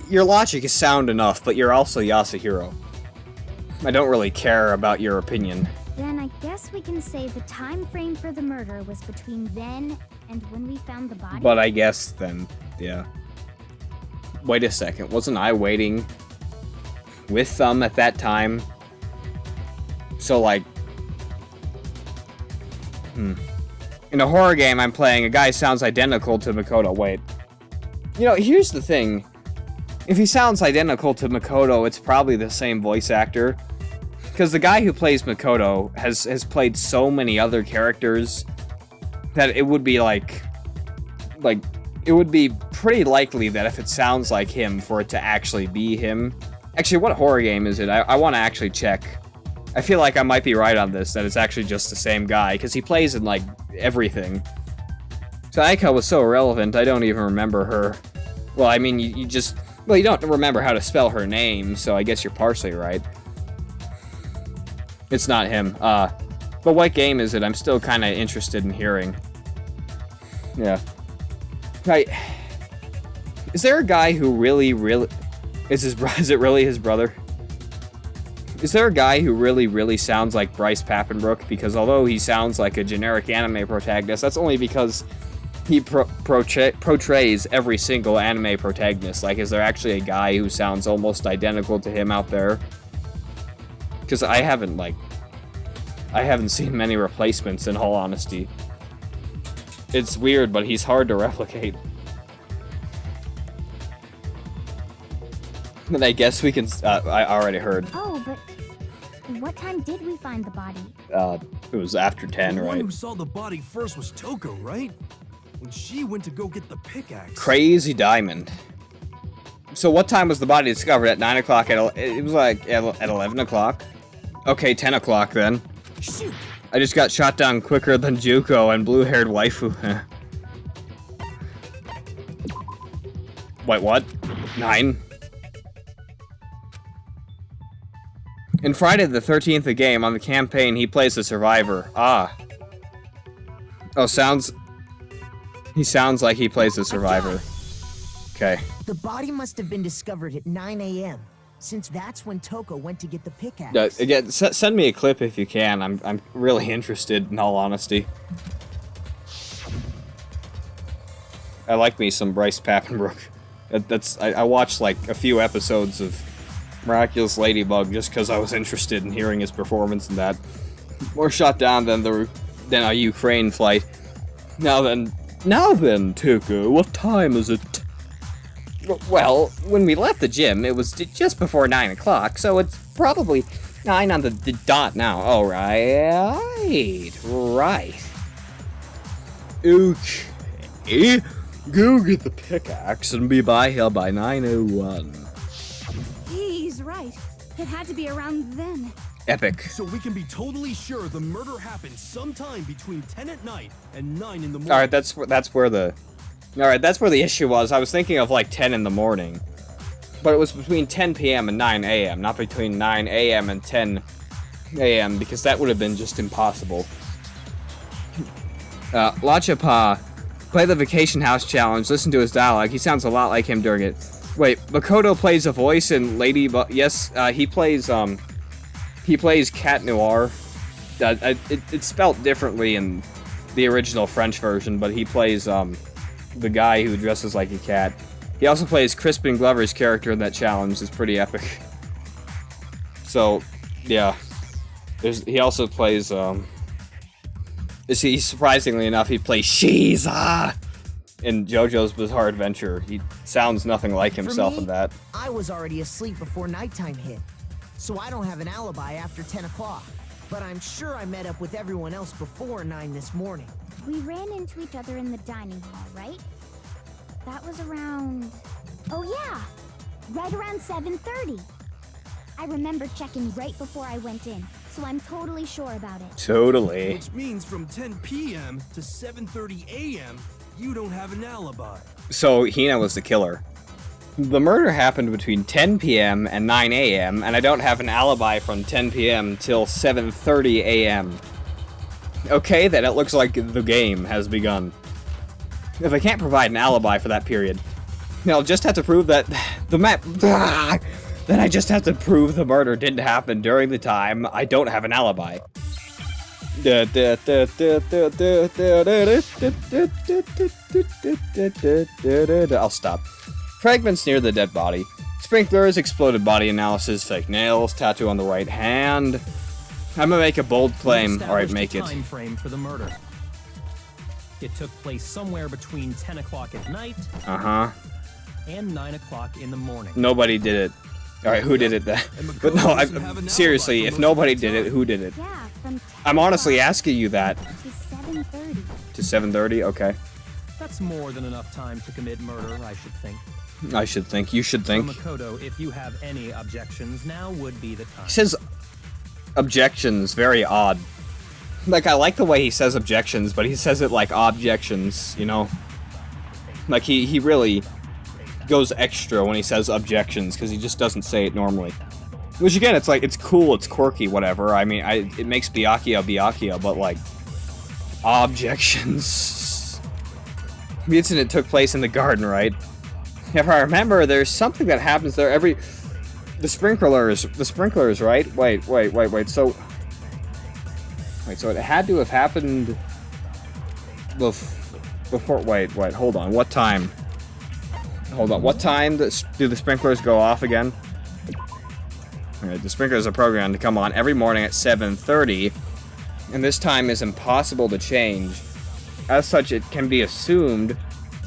Your logic is sound enough, but you're also Yasuhiro. I don't really care about your opinion. Then I guess we can say the time frame for the murder was between then and when we found the body. But I guess then, yeah. Wait a second, wasn't I waiting with them at that time? So, like... In a horror game I'm playing, a guy sounds identical to Makoto. Wait. You know, here's the thing. If he sounds identical to Makoto, it's probably the same voice actor. Because the guy who plays Makoto has played so many other characters that it would be like it would be pretty likely that if it sounds like him, for it to actually be him. Actually, what horror game is it? I want to actually check. I feel like I might be right on this, that it's actually just the same guy, because he plays in, like, everything. So Aiko was so irrelevant, I don't even remember her. Well, I mean, you just... Well, you don't remember how to spell her name, so I guess you're partially right. It's not him. But what game is it? I'm still kind of interested in hearing. Yeah. Right. Is there a guy who really... Is it really his brother? Is there a guy who really sounds like Bryce Papenbrook? Because although he sounds like a generic anime protagonist, that's only because he portrays every single anime protagonist. Like, is there actually a guy who sounds almost identical to him out there? Because I haven't seen many replacements, in all honesty. It's weird, but he's hard to replicate. And I guess we can... I already heard. Oh, but what time did we find the body? It was after 10, The right? one who saw the body first was Toko, right? When she went to go get the pickaxe. Crazy Diamond. So what time was the body discovered? At 9 o'clock? It was like at 11 o'clock? Okay, 10 o'clock then. Shoot! I just got shot down quicker than Juko and blue-haired waifu. Wait, what? 9? In Friday the 13th, the game, on the campaign, he plays the survivor. Ah. Oh, he sounds like he plays the survivor. Okay. The body must have been discovered at 9 a.m., since that's when Toko went to get the pickaxe. Again, send me a clip if you can. I'm really interested, in all honesty. I like me some Bryce Papenbrook. I watched like a few episodes of Miraculous Ladybug just because I was interested in hearing his performance in that. More shot down than a Ukraine flight. Now then, Tuku, what time is it? Well, when we left the gym, it was just before 9 o'clock, so it's probably 9 on the dot now. Oh, right. Okay. Go get the pickaxe and be by here by 9:01. He's right. It had to be around then. Epic. So we can be totally sure the murder happened sometime between 10 at night and 9 in the morning. Alright, that's where the issue was. I was thinking of like 10 in the morning. But it was between 10 p.m. and 9 a.m., not between 9 a.m. and 10 a.m., because that would have been just impossible. Lachapa, play the Vacation House Challenge, listen to his dialogue. He sounds a lot like him during it. Wait, Makoto plays a voice in Ladybug. Yes, he plays Cat Noir. It's spelt differently in the original French version, but he plays the guy who dresses like a cat. He also plays Crispin Glover's character in that challenge. It's pretty epic. So, yeah. He also plays, surprisingly enough, he plays Shiza in JoJo's Bizarre Adventure. He sounds nothing like himself in that. I was already asleep before nighttime hit, so I don't have an alibi after 10 o'clock. But I'm sure I met up with everyone else before 9 this morning. We ran into each other in the dining hall, right? That was around... Oh yeah! Right around 7:30. I remember checking right before I went in, so I'm totally sure about it. Totally. Which means from 10 p.m. to 7:30 a.m., you don't have an alibi. So, Hina was the killer. The murder happened between 10 p.m. and 9 a.m., and I don't have an alibi from 10 p.m. till 7:30 a.m. Okay, then it looks like the game has begun. If I can't provide an alibi for that period, I'll just have to prove that the map... Then I just have to prove the murder didn't happen during the time I don't have an alibi. I'll stop. Fragments near the dead body. Sprinklers, exploded body analysis, fake nails, tattoo on the right hand. I'm gonna make a bold claim. Alright, make it. Time frame for the murder. It took place somewhere between 10 o'clock at night and 9 o'clock in the morning. Nobody did it. Alright, who did it then? But no, seriously, if nobody did it, who did it? Yeah, from 10 I'm honestly o'clock asking you that. to 7:30. To 7:30? Okay. That's more than enough time to commit murder, I should think. I should think. You should So, think. Makoto, if you have any objections, now would be the time. He says objections, very odd. Like, I like the way he says objections, but he says it like objections, you know? Like, he really goes extra when he says objections, because he just doesn't say it normally. Which, again, it's like, it's cool, it's quirky, whatever. I mean, it makes Byakuya, but, like, objections. The incident took place in the garden, right? If I remember, there's something that happens there the sprinklers, right? Wait, so it had to have happened before, wait, hold on, what time? Hold on, what time do the sprinklers go off again? Alright, the sprinklers are programmed to come on every morning at 7:30, and this time is impossible to change. As such, it can be assumed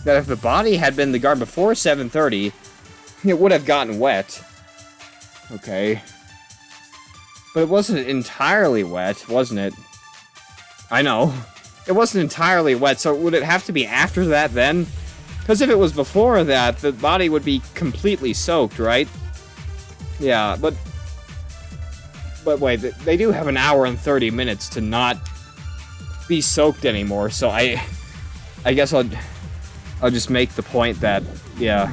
that if the body had been in the garden before 7:30, it would have gotten wet. Okay. But it wasn't entirely wet, wasn't it? I know. It wasn't entirely wet, so would it have to be after that then? Because if it was before that, the body would be completely soaked, right? Yeah, but wait, they do have an hour and 30 minutes to not be soaked anymore, so I guess I'll just make the point that, yeah.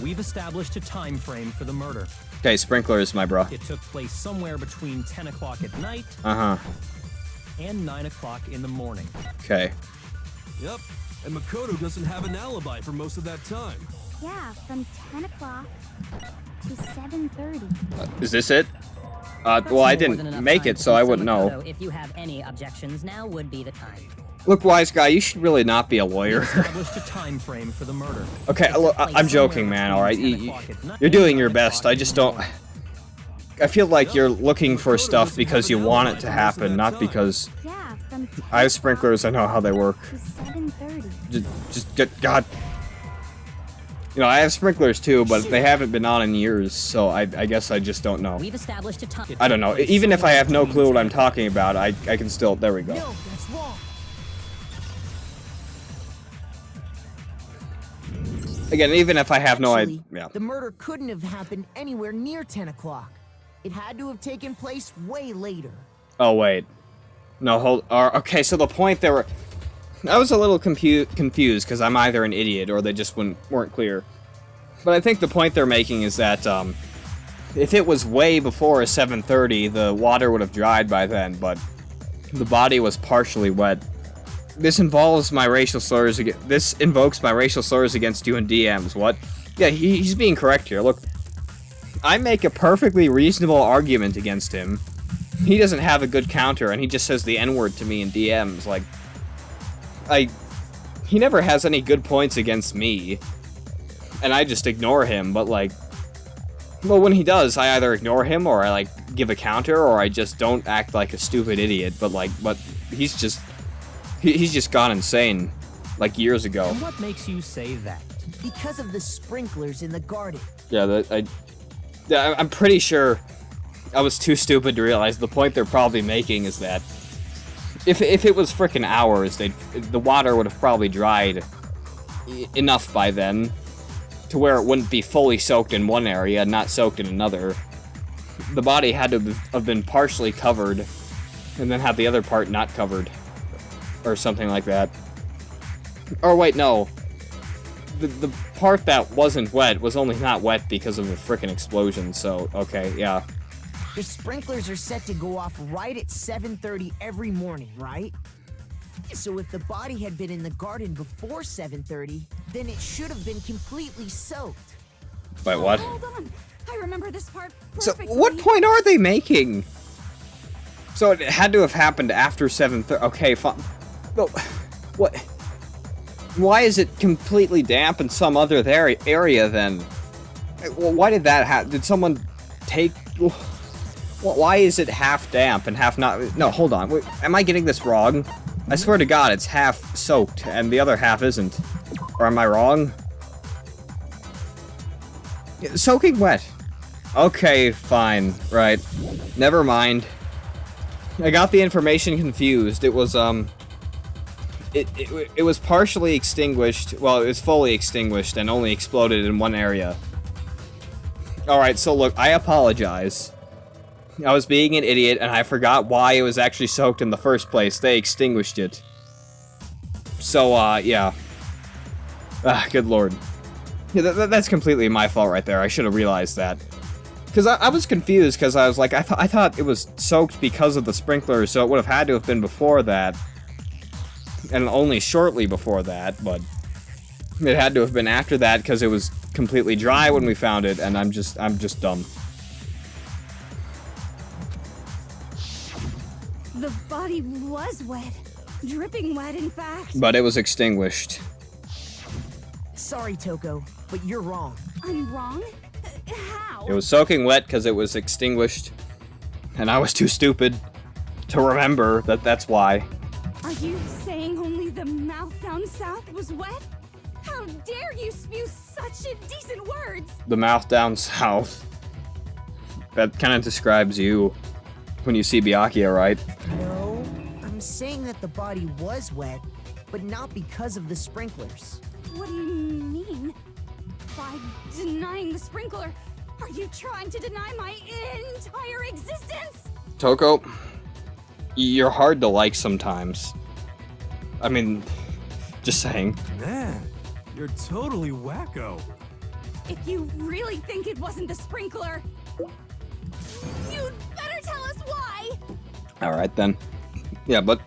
We've established a time frame for the murder. Okay, sprinklers, my bro. It took place somewhere between 10 o'clock at night and 9 o'clock in the morning. Okay. Yep, and Makoto doesn't have an alibi for most of that time. Yeah, from 10 o'clock to 7:30. Is this it? Well, I didn't make it, so I wouldn't know. If you have any objections, now would be the time. Look, wise guy, you should really not be a lawyer. Established a time frame for the murder. Okay, look, I'm joking, man, alright? You're doing your best, I just don't... I feel like you're looking for stuff because you want it to happen, not because... Yeah, from 10 I have sprinklers, I know how they work. to 7:30. Just get... God... You know, I have sprinklers too, but they haven't been on in years, so I guess I just don't know. We've established a time. I don't know. Even if I have no clue what I'm talking about, I can still... There we go. No, that's wrong. Again, even if I have no idea... Actually, Yeah. the murder couldn't have happened anywhere near 10 o'clock. It had to have taken place way later. Oh, wait. No, hold... okay, so the point there were... I was a little confused because I'm either an idiot or they just weren't clear. But I think the point they're making is that, if it was way before 7:30, the water would have dried by then, but the body was partially wet. This invokes my racial slurs against you in DMs. What? Yeah, he's being correct here. Look, I make a perfectly reasonable argument against him. He doesn't have a good counter, and he just says the N-word to me in DMs. Like, he never has any good points against me, and I just ignore him. But like, well, when he does, I either ignore him or I like give a counter, or I just don't act like a stupid idiot. But he's just. He's just gone insane, like years ago. And what makes you say that? Because of the sprinklers in the garden. Yeah, I'm pretty sure I was too stupid to realize the point they're probably making is that if it was frickin' hours, the water would have probably dried enough by then to where it wouldn't be fully soaked in one area and not soaked in another. The body had to have been partially covered and then have the other part not covered. Or something like that. Or wait, no. The part that wasn't wet was only not wet because of a frickin' explosion, so, okay, yeah. The sprinklers are set to go off right at 7:30 every morning, right? So if the body had been in the garden before 7:30, then it should have been completely soaked. Wait, what? Hold on. I remember this part So, perfectly. what point are they making? So it had to have happened after 7:30. Okay, fine. But what? Why is it completely damp in some other area then? Well, why did that happen? Did someone take? Why is it half damp and half not? No, hold on. Wait, am I getting this wrong? I swear to God, it's half soaked and the other half isn't. Or am I wrong? Soaking wet. Okay, fine. Right. Never mind. I got the information confused. It was, It was partially extinguished. Well, it was fully extinguished and only exploded in one area. Alright, so look, I apologize. I was being an idiot and I forgot why it was actually soaked in the first place. They extinguished it. So, yeah. Good lord. Yeah, that's completely my fault right there. I should have realized that. Because I was confused, because I was like, I thought it was soaked because of the sprinkler, so it would have had to have been before that. And only shortly before that, but it had to have been after that, because it was completely dry when we found it, and I'm just dumb. The body was wet. Dripping wet, in fact. But it was extinguished. Sorry, Toko, but you're wrong. I'm wrong? How? It was soaking wet because it was extinguished, and I was too stupid to remember that that's why. Are you saying only the mouth down south was wet? How dare you spew such indecent words? The mouth down south. That kind of describes you when you see Byakuya, right? No, I'm saying that the body was wet, but not because of the sprinklers. What do you mean? By denying the sprinkler, are you trying to deny my entire existence? Toko, you're hard to like sometimes. I mean, just saying. Man, you're totally wacko. If you really think it wasn't the sprinkler, you'd better tell us why! Alright then. Yeah, but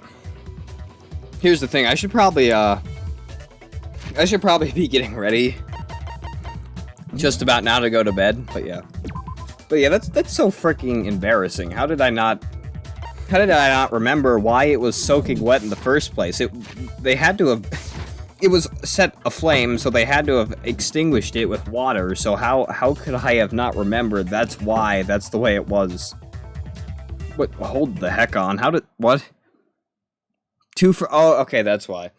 here's the thing, I should probably be getting ready just about now to go to bed, but yeah. But yeah, that's so freaking embarrassing. How did I not remember why it was soaking wet in the first place? It was set aflame, so they had to have extinguished it with water, so how could I have not remembered that's the way it was? What, hold the heck on, what? Oh, okay, that's why.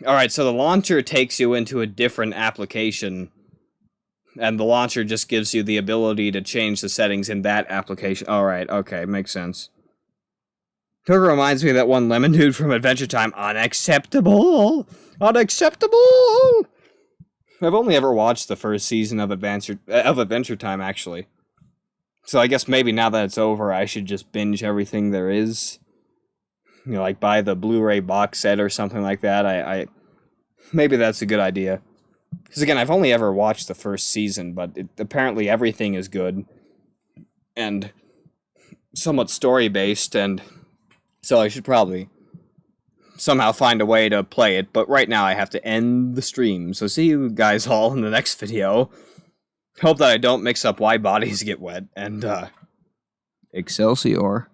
Alright, so the launcher takes you into a different application, and the launcher just gives you the ability to change the settings in that application. Alright, okay, makes sense. Toko reminds me of that one lemon dude from Adventure Time. Unacceptable! Unacceptable! I've only ever watched the first season of Adventure Time, actually. So I guess maybe now that it's over, I should just binge everything there is. You know, like buy the Blu-ray box set or something like that. Maybe that's a good idea. Because again, I've only ever watched the first season, but apparently everything is good. And somewhat story-based, and so I should probably somehow find a way to play it. But right now I have to end the stream. So see you guys all in the next video. Hope that I don't mix up why bodies get wet. And, Excelsior.